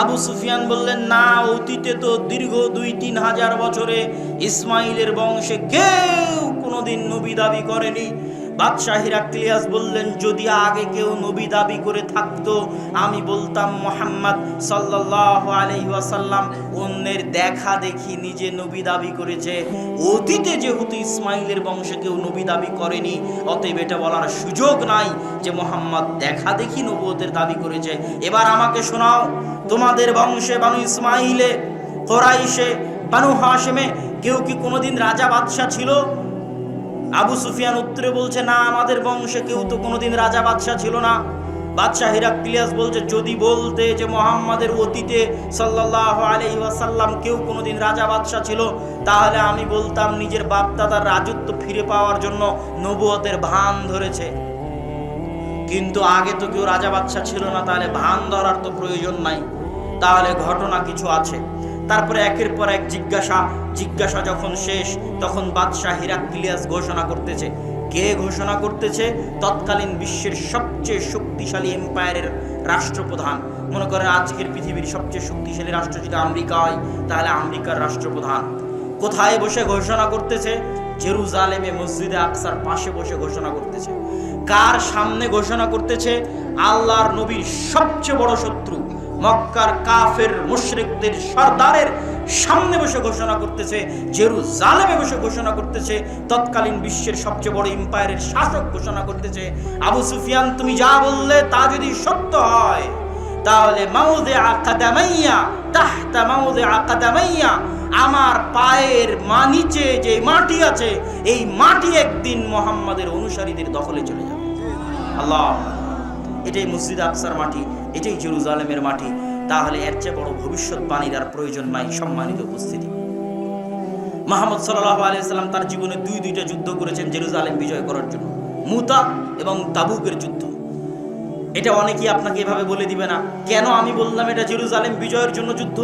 আবু সুফিয়ান বললেন, না, অতীতে তো দীর্ঘ 2-3 হাজার বছরে ইসমাইলের বংশে কেউ কোনোদিন নবী দাবি করেনি। বাদশাহ হেরাক্লিয়াস বললেন, যদি আগে কেউ নবী দাবি করে থাকতো আমি বলতাম মুহাম্মদ সাল্লাল্লাহু আলাইহি ওয়াসাল্লাম অন্যের দেখা দেখি নিজে নবী দাবি করেছে। অতীতে যেহেতু ইসমাইলের বংশে কেউ নবী দাবি করেনি, অতএব এটা বলার সুযোগ নাই যে মুহাম্মদ দেখা দেখি নবুয়তের দাবি করেছে। এবার আমাকে শোনাও, তোমাদের বংশে বানু ইসমাইলে, কুরাইশে, বানু হাশিমে কেউ কি কোনোদিন রাজা বাদশাহ ছিল? আবু সুফিয়ান উত্তরে বলছে, না, আমাদের বংশে কেউ তো কোনোদিন রাজা বাদশাহ ছিল না। বাদশাহ হেরাক্লিয়াস বলছে, যদি বলতে যে মুহাম্মাদের অতীতে সাল্লাল্লাহু আলাইহি ওয়াসাল্লাম কেউ কোনোদিন রাজা বাদশাহ ছিল, তাহলে আমি বলতাম নিজের বাপদাদার রাজত্ব ফিরে পাওয়ার জন্য নবুয়তের ভান ধরেছে। কিন্তু আগে তো কেউ রাজা বাদশাহ ছিল না, তাহলে ভান ধরার তো প্রয়োজন নাই, তাহলে ঘটনা কিছু আছে। তারপরে একের পর এক জিজ্ঞাসা যখন শেষ, তখন বাদশাহ হেরাক্লিয়াস ঘোষণা করতেছে। কে ঘোষণা করতেছে? তৎকালীন বিশ্বের সবচেয়ে শক্তিশালী এম্পায়ারের রাষ্ট্রপ্রধান। মনে করেন আজকের পৃথিবীর সবচেয়ে শক্তিশালী রাষ্ট্র যদি আমেরিকা হয়, তাহলে আমেরিকার রাষ্ট্রপ্রধান কোথায় বসে ঘোষণা করতেছে? জেরুজালেমে মসজিদে আকসার পাশে বসে ঘোষণা করতেছে। কার সামনে ঘোষণা করতেছে? আল্লাহর নবীর সবচেয়ে বড় শত্রু মক্কার কাফের মুশরিকদের সরদারের সামনে বসে ঘোষণা করতেছে, জেরুজালেমে বসে ঘোষণা করতেছে। তৎকালীন বিশ্বের সবচেয়ে বড় এম্পায়ারের শাসক ঘোষণা করতেছে, আবু সুফিয়ান, তুমি যা বললে তা যদি সত্য হয়, তাহলে মাউযিআ কাদামাইয়া তাহতা মাউযিআ কাদামাইয়া, আমার পায়ের নিচে যে মাটি আছে, এই মাটি একদিন মুহাম্মাদের অনুসারীদের দখলে চলে যাবে। আল্লাহ, এটাই মসজিদ আকসার মাটি, এটাই জেরুজালেমের মাটি। তাহলে এর চেয়ে বড় ভবিষ্যৎবাণীর আর প্রয়োজন নাই। সম্মানিত উপস্থিতি, মুহাম্মদ সাল্লাল্লাহু আলাইহি ওয়াসাল্লাম তার জীবনে দুইটা যুদ্ধ করেছেন জেরুজালেম বিজয় করার জন্য, মুতা এবং তাবুকের যুদ্ধ। এটা অনেকেই আপনাকে এভাবে বলে দিবে না, কেন আমি বললাম এটা জেরুজালেম বিজয়ের জন্য যুদ্ধ?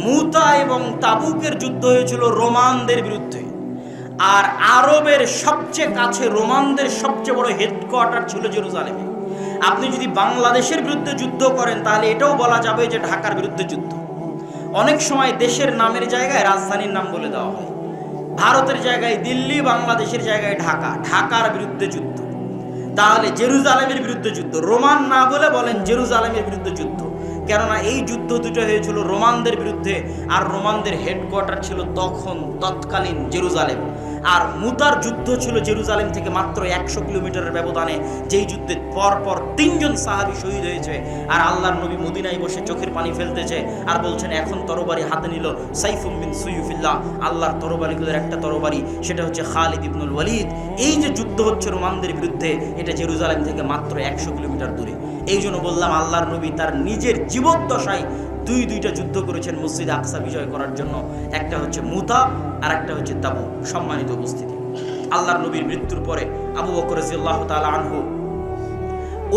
মুতা এবং তাবুকের যুদ্ধ হয়েছিল রোমানদের বিরুদ্ধে, আর আরবের সবচেয়ে কাছে রোমানদের সবচেয়ে বড় হেডকোয়ার্টার ছিল জেরুজালেমে। আপনি যদি বাংলাদেশের বিরুদ্ধে যুদ্ধ করেন, তাহলে এটাও বলা যাবে যে ঢাকার বিরুদ্ধে যুদ্ধ। অনেক সময় দেশের নামের জায়গায় রাজধানীর নাম বলে দেওয়া হয়। ভারতের জায়গায় দিল্লি, বাংলাদেশের জায়গায় ঢাকা, ঢাকার বিরুদ্ধে যুদ্ধ। তাহলে জেরুজালেমের বিরুদ্ধে যুদ্ধ, রোমান না বলে বলেন জেরুজালেমের বিরুদ্ধে যুদ্ধ। কেননা এই যুদ্ধ দুটো হয়েছিল রোমানদের বিরুদ্ধে, আর রোমানদের হেডকোয়ার্টার ছিল তৎকালীন জেরুজালেম। আর মুতার যুদ্ধ ছিল জেরুজালেম থেকে মাত্র 100 কিলোমিটারের ব্যবধানে, যেই যুদ্ধে পরপর 3 জন সাহাবী শহীদ হয়েছে। আর আল্লাহর নবী মদিনায় বসে চোখের পানি ফেলতেছে আর বলছেন, এখন তরবারি হাতে নিল সাইফুম বিন সুয়ুফিল্লাহ, আল্লাহর তরবারিগুলোর একটা তরবারি, সেটা হচ্ছে খালিদ ইবনুল ওয়ালিদ। এই যে যুদ্ধ হচ্ছে রোমানদের বিরুদ্ধে, এটা জেরুজালেম থেকে মাত্র 100 কিলোমিটার দূরে। এই জন্য বললাম, আল্লাহর নবী তার নিজের জীবদ্দশায় দুইটা যুদ্ধ করেছেন মসজিদ আকসা বিজয় করার জন্য। একটা হচ্ছে মুতা আর একটা হচ্ছে তাবুক। সম্মানিত উপস্থিতি, আল্লাহর নবীর মৃত্যুর পরে আবু বকর রাদিয়াল্লাহু তাআলা আনহু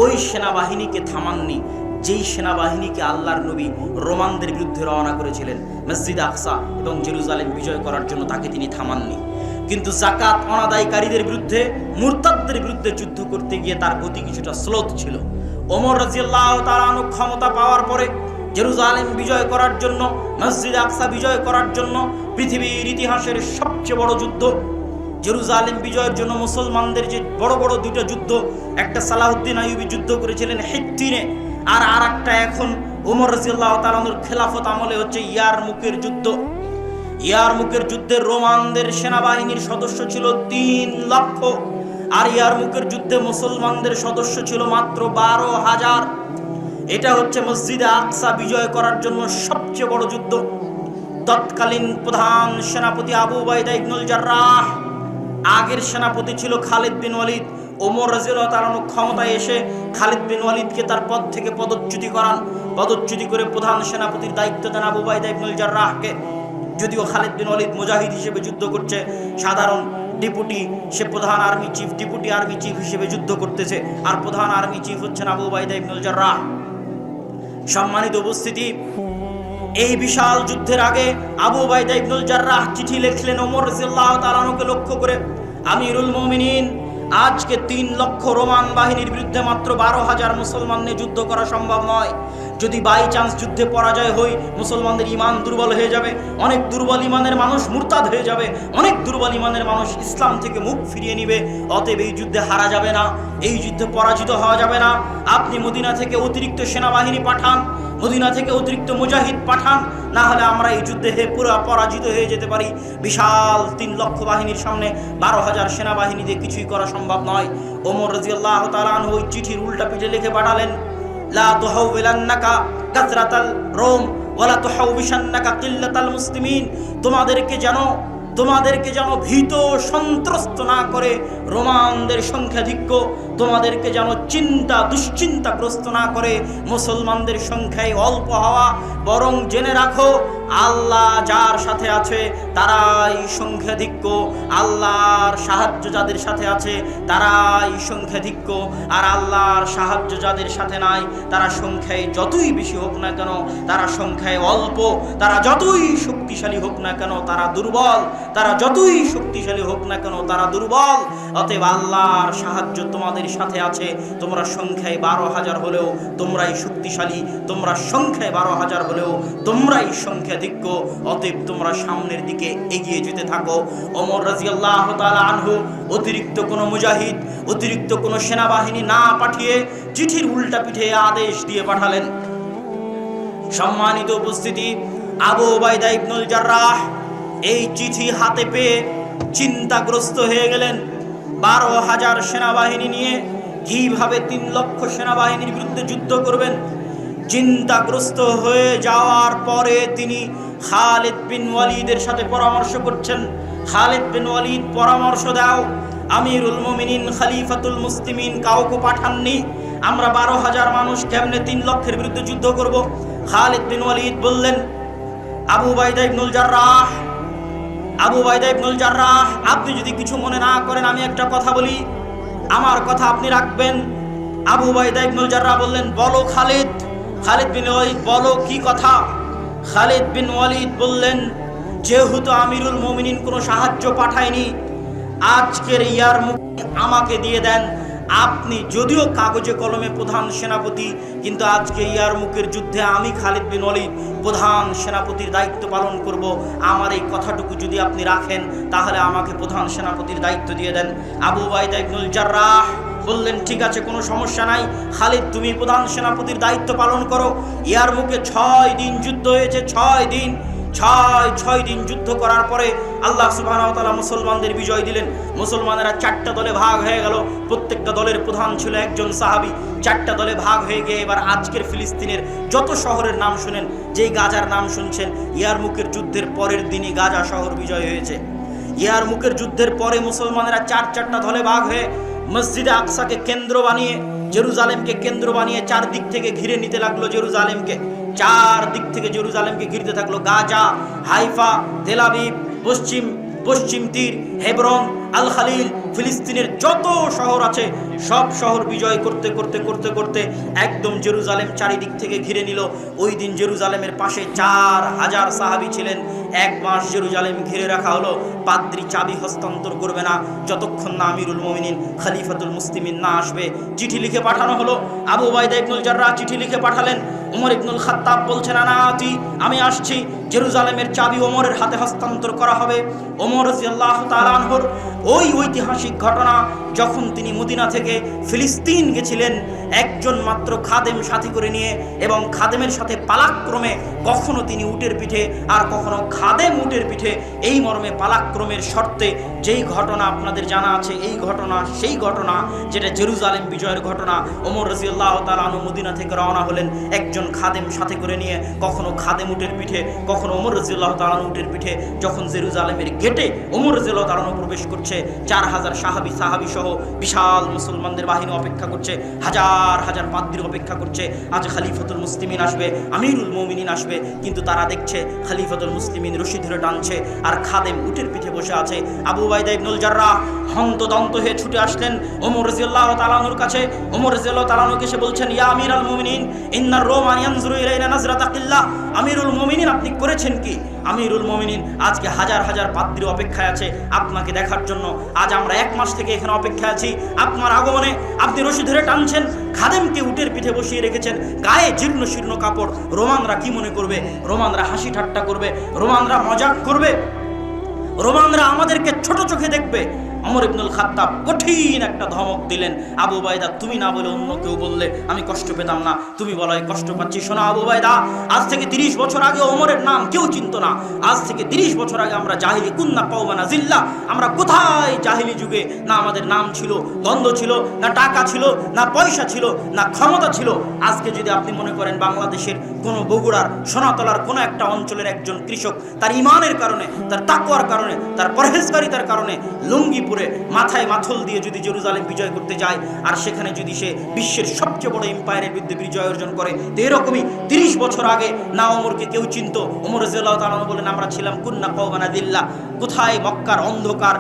ওই সেনাবাহিনীকে থামাননি যেই সেনাবাহিনীকে আল্লাহর নবী রোমানদের বিরুদ্ধে রওনা করেছিলেন মসজিদ আকসা এবং জেরুজালেম বিজয় করার জন্য, তাকে তিনি থামাননি। কিন্তু যাকাত অনাদায়কারীদের বিরুদ্ধে, মুরতাদদের বিরুদ্ধে যুদ্ধ করতে গিয়ে তার গতি কিছুটা স্লোথ ছিল। ওমর রাদিয়াল্লাহু তাআলা আনহু ক্ষমতা পাওয়ার পরে জেরুজালেম বিজয় করার জন্য, মসজিদ আকসা বিজয় করার জন্য, পৃথিবীর ইতিহাসের সবচেয়ে বড় যুদ্ধ জেরুজালেম বিজয়ের জন্য মুসলমানদের যে বড় বড় দুটো যুদ্ধ, একটা সালাহুদ্দিন আইয়ুবী যুদ্ধ করেছিলেন হিত্তিনে, আর একটা এখন ওমর রাদিয়াল্লাহু তাআলা আনহুর খেলাফত আমলে হচ্ছে ইয়ারমুকের যুদ্ধ। ইয়ারমুকের যুদ্ধে রোমানদের সেনাবাহিনীর সদস্য ছিল 3 লক্ষ, আর ইয়ারমুকের যুদ্ধে মুসলমানদের সদস্য ছিল মাত্র 12,000। এটা হচ্ছে মসজিদে আকসা বিজয় করার জন্য সবচেয়ে বড় যুদ্ধ। তৎকালীন প্রধান সেনাপতি আবু উবাইদা ইবনুল জাররাহ, আগের সেনাপতি ছিল খালিদ বিন ওয়ালিদ। ওমর রাদিয়াল্লাহু তাআলা ক্ষমতায় এসে খালিদ বিন ওয়ালিদকে তার পদ থেকে পদচ্যুতি করে প্রধান সেনাপতির দায়িত্ব দেন আবু উবাইদা ইবনুল জাররাহকে। যদিও খালিদ বিন ওয়ালিদ মুজাহিদ হিসেবে যুদ্ধ করছে, সাধারণ ডেপুটি, সে প্রধান army chief, deputy army chief হিসেবে যুদ্ধ করতেছে, আর প্রধান আর্মি চিফ হচ্ছেন আবু উবাইদা ইবনুল জাররাহ। সম্মানিত উপস্থিতি, এই বিশাল যুদ্ধের আগে আবু উবাইদা ইবনুল জাররাহ চিঠি লিখলেন ওমর রাদিয়াল্লাহু তাআলা আনহুকে লক্ষ্য করে, আমিরুল মুমিনিন, আজকে 3 লক্ষ রোমান বাহিনীর বিরুদ্ধে মাত্র 12,000 মুসলমান নিয়ে যুদ্ধ করা সম্ভব নয়। যদি বাই চান্স যুদ্ধে পরাজয় হই, মুসলমানদের ইমান দুর্বল হয়ে যাবে, অনেক দুর্বল ইমানের মানুষ মুরতাদ হয়ে যাবে, অনেক দুর্বল ইমানের মানুষ ইসলাম থেকে মুখ ফিরিয়ে নিবে। অতএব এই যুদ্ধে হারা যাবে না, এই যুদ্ধে পরাজিত হওয়া যাবে না। আপনি মদিনা থেকে অতিরিক্ত সেনাবাহিনী পাঠান, মদিনা থেকে অতিরিক্ত মুজাহিদ পাঠান, না হলে আমরা এই যুদ্ধে পুরো পরাজিত হয়ে যেতে পারি। বিশাল 3 লক্ষ বাহিনীর সামনে 12,000 সেনাবাহিনী দিয়ে কিছুই করা সম্ভব নয়। ওমর রাদিয়াল্লাহু তাআলা আনহু ওই চিঠির উল্টা পিঠে লিখে পাঠালেন, লা তুহাউবিলান্নাকা কাসরাতাল রোম ওয়ালা তুহাউবিশান্নাকা কিল্লাতাল মুসলিমিন। তোমাদেরকে যেন ভীত সন্ত্রস্ত না করে রোমানদের সংখ্যাধিক্য, তোমাদেরকে যেন দুশ্চিন্তাগ্রস্ত না করে মুসলমানদের সংখ্যায় অল্প হওয়া, বরং জেনে রাখো আল্লাহ যার সাথে আছে তারাই সংখ্যাধিক্য, আল্লাহর সাহায্য যাদের সাথে আছে তারাই সংখ্যাধিক্য, আর আল্লাহর সাহায্য যাদের সাথে নাই তারা সংখ্যায় যতই বেশি হোক না কেন তারা সংখ্যায় অল্প, তারা যতই শক্তিশালী হোক না কেন তারা দুর্বল, তারা যতই শক্তিশালী হোক না কেন তারা দুর্বল। অতএব আল্লাহর সাহায্য তোমাদের সাথে আছে। তোমরা সংখ্যায় 12,000 হলেও তোমরাই শক্তিশালী, তোমরা সংখ্যায় 12,000 হলেও তোমরাই সংখ্যাধিক্য। অতএব তোমরা সামনের দিকে এগিয়ে যেতে থাকো। ওমর রাদিয়াল্লাহু তাআলা আনহু অতিরিক্ত কোনো মুজাহিদ, অতিরিক্ত কোনো সেনাবাহিনী না পাঠিয়ে চিঠির উল্টা পিঠে আদেশ দিয়ে পাঠালেন। সম্মানিত উপস্থিতি, আবু উবাইদা ইবনুল জাররাহ এই চিঠি হাতে পেয়ে চিন্তাগ্রস্ত হয়ে গেলেন। 12,000 সেনাবাহিনী নিয়ে কিভাবে 3 লক্ষ সেনাবাহিনীর বিরুদ্ধে যুদ্ধ করবেন? চিন্তাগ্রস্ত হয়ে যাওয়ার পরে তিনি খালিদ বিন ওয়ালিদের সাথে পরামর্শ করছেন। খালিদ বিন ওয়ালিদ পরামর্শ দাও, আমিরুল মুমিনিন খলিফাতুল মুসলিমিন কাউকে পাঠাননি, আমরা 12,000 মানুষ কেমনে 3 লক্ষের বিরুদ্ধে যুদ্ধ করব? খালিদ বিন ওয়ালিদ বললেন, আবু উবাইদা ইবনুল জাররাহ, আপনি যদি কিছু মনে না করেন আমি একটা কথা বলি, আমার কথা আপনি রাখবেন। আবু উবাইদা ইবনুল জাররাহ বললেন, বলো খালিদ। খালিদ বিন ওয়ালিদ, বলো কি কথা? খালিদ বিন ওয়ালিদ বললেন, যেহেতু আমিরুল মুমিনিন কোনো সাহায্য পাঠায়নি, আজকের ইয়ারমুক আমাকে দিয়ে দেন। আপনি যদিও কাগজে কলমে প্রধান সেনাপতি, কিন্তু আজকে ইয়ারমুকের যুদ্ধে আমি খালিদ বিন ওয়ালিদ প্রধান সেনাপতির দায়িত্ব পালন করব। আমার এই কথাটুকু যদি আপনি রাখেন তাহলে আমাকে প্রধান সেনাপতির দায়িত্ব দিয়ে দেন। আবু উবাইদা ইবনুল জাররাহ বললেন, ঠিক আছে, কোনো সমস্যা নাই, খালিদ তুমি প্রধান সেনাপতির দায়িত্ব পালন করো। ইয়ারমুকে 6 দিন যুদ্ধ হয়েছে, 6 দিন, 6 দিন যুদ্ধ করার পরে আল্লাহ সুবহানাহু ওয়া তাআলা মুসলমানদের বিজয় দিলেন। মুসলমানেরা 4টা দলে ভাগ হয়ে গেল, প্রত্যেকটা দলের প্রধান ছিল একজন সাহাবী। 4টা দলে ভাগ হয়ে গিয়ে এবার আজকের ফিলিস্তিনের যত শহরের নাম শুনেন, যেই গাজার নাম শুনছেন, ইয়ারমুকের যুদ্ধের পরের দিনই গাজা শহর বিজয় হয়েছে। ইয়ারমুকের যুদ্ধের পরে মুসলমানেরা 4টা দলে ভাগ হয়ে মসজিদে আকসাকে কেন্দ্র বানিয়ে, জেরুজালেমকে কেন্দ্র বানিয়ে 4 দিক থেকে ঘিরে নিতে লাগলো জেরুজালেমকে। 4 দিক থেকে জেরুজালেমকে ঘিরতে থাকলো। গাজা, হাইফা, তেল আবিব, পশ্চিম তীর, হেবরন, আল খালিল, ফিলিস্তিনের যত শহর আছে সব শহর বিজয় করতে করতে করতে করতে একদম জেরুজালেম চারিদিক থেকে ঘিরে নিল। ওই দিন জেরুজালেমের পাশে 4,000 সাহাবী ছিলেন। 1 মাস জেরুজালেম ঘিরে রাখা হলো। পাদ্রী চাবি হস্তান্তর করবে না যতক্ষণ না আমিরুল মুমিনিন খলিফাতুল মুসলিমিন না আসবে। চিঠি লিখে পাঠানো হলো। আবু উবাইদা ইবনুল জাররাহ চিঠি লিখে পাঠালেন। ওমর ইবনুল খাত্তাব বলছেন, আমি আসছি, জেরুজালেমের চাবি ওমরের হাতে হস্তান্তর করা হবে। ওমর রাদিয়াল্লাহু তাআলা আনহুর ওই ঐতিহাসিক ঘটনা, যখন তিনি মদিনা থেকে ফিলিস্তিন গেছিলেন একজন মাত্র খাদেম সাথী করে নিয়ে, এবং খাদেমের সাথে পালাক্রমে, কখনো তিনি উটের পিঠে আর কখনো খাদেম উটের পিঠে, এই মর্মে পালাক্রমের শর্তে যেই ঘটনা আপনাদের জানা আছে, এই ঘটনা সেই ঘটনা যেটা জেরুজালেম বিজয়ের ঘটনা। ওমর রাদিয়াল্লাহু তাআলা আনহু মদিনা থেকে রওনা হলেন একজন খাদেম সাথে করে নিয়ে, কখনো খাদেম উটের পিঠে, কখনো ওমর রাদিয়াল্লাহু তাআলা উটের পিঠে যখন জেরুজালেমের গেটে ওমর রাদিয়াল্লাহু তাআলা প্রবেশ করছে, 4000 সাহাবী সহ বিশাল মুসলমানদের বাহিনী অপেক্ষা করছে, হাজার হাজার পাদ্রী অপেক্ষা করছে, আজ খলিফাতুল মুসলিমিন আসবে, আমিরুল মুমিনিন আসবে। কিন্তু তারা দেখছে খলিফাতুল মুসলিমিন রশি ধরে টানছে আর খাদেম উটের পিঠে বসে আছে। আবু উবাইদা ইবনুল জাররাহ হন্তদন্ত হয়ে ছুটে আসলেন ওমর রাদিয়াল্লাহু তাআলা আনহুর কাছে। ওমর রাদিয়াল্লাহু তাআলা আনহুকে এসে বলছেন, ইয়া আমিরুল মুমিনিন ইন্নার রোমান ইয়ানজুরু ইলাইনা নাজরাতা কিল্লাহ। আমিরুল মুমিনিন, আপনি করেছেন কি? আমিরুল মুমিনিন, আজকে হাজার হাজার পাদ্রী অপেক্ষায় আছে আপনাকে দেখার জন্য। আজ আমরা 1 মাস থেকে এখানে অপেক্ষায় আছি আপনার আগমনে। আপনি রশি ধরে টানছেন, খাদেমকে উটের পিঠে বসিয়ে রেখেছেন, গায়ে জীর্ণ শীর্ণ কাপড়। রোমানরা কি মনে করবে? রোমানরা হাসি ঠাট্টা করবে, রোমানরা মজাক করবে, রোমানরা আমাদেরকে ছোট চোখে দেখবে। ওমর ইবনুল খাত্তাব কঠিন একটা ধমক দিলেন, আবু উবাইদা তুমি না বলে অন্য কেউ বললে আমি কষ্ট পেতাম না, তুমি বলাই কষ্ট পাচ্ছি। শোনা আবু উবাইদা, আজ থেকে 30 বছর আগে ওমরের নাম কেউ চিনত না। আজ থেকে 30 বছর আগে আমরা জাহিলি কুন্না কওমানা জিল্লা, আমরা কোথায় জাহিলি যুগে না আমাদের নাম ছিল, গন্ধ ছিল, না টাকা ছিল, না পয়সা ছিল, না ক্ষমতা ছিল। আজকে যদি আপনি মনে করেন বাংলাদেশের কোনো বগুড়ার সোনাতলার কোনো একটা অঞ্চলের একজন কৃষক তার ইমানের কারণে, তার তাকওয়ার কারণে, তার পরহেজগারিতার কারণে লুঙ্গি মাথায় মাথল দিয়ে যদি জেরুজালেম বিজয় করতে যায়, আর সেখানে যদি সে বিশ্বের সবচেয়ে বড় এম্পায়ারের বিরুদ্ধে বিজয় অর্জন করে, তো এরকমই 30 বছর আগে না ওমরকে কেউ চিনত। ওমর রাদিয়াল্লাহু তাআলা বলেন, আমরা ছিলাম কুন্না কওমানা দিল্লাহ, কোথায় মক্কার অন্ধকার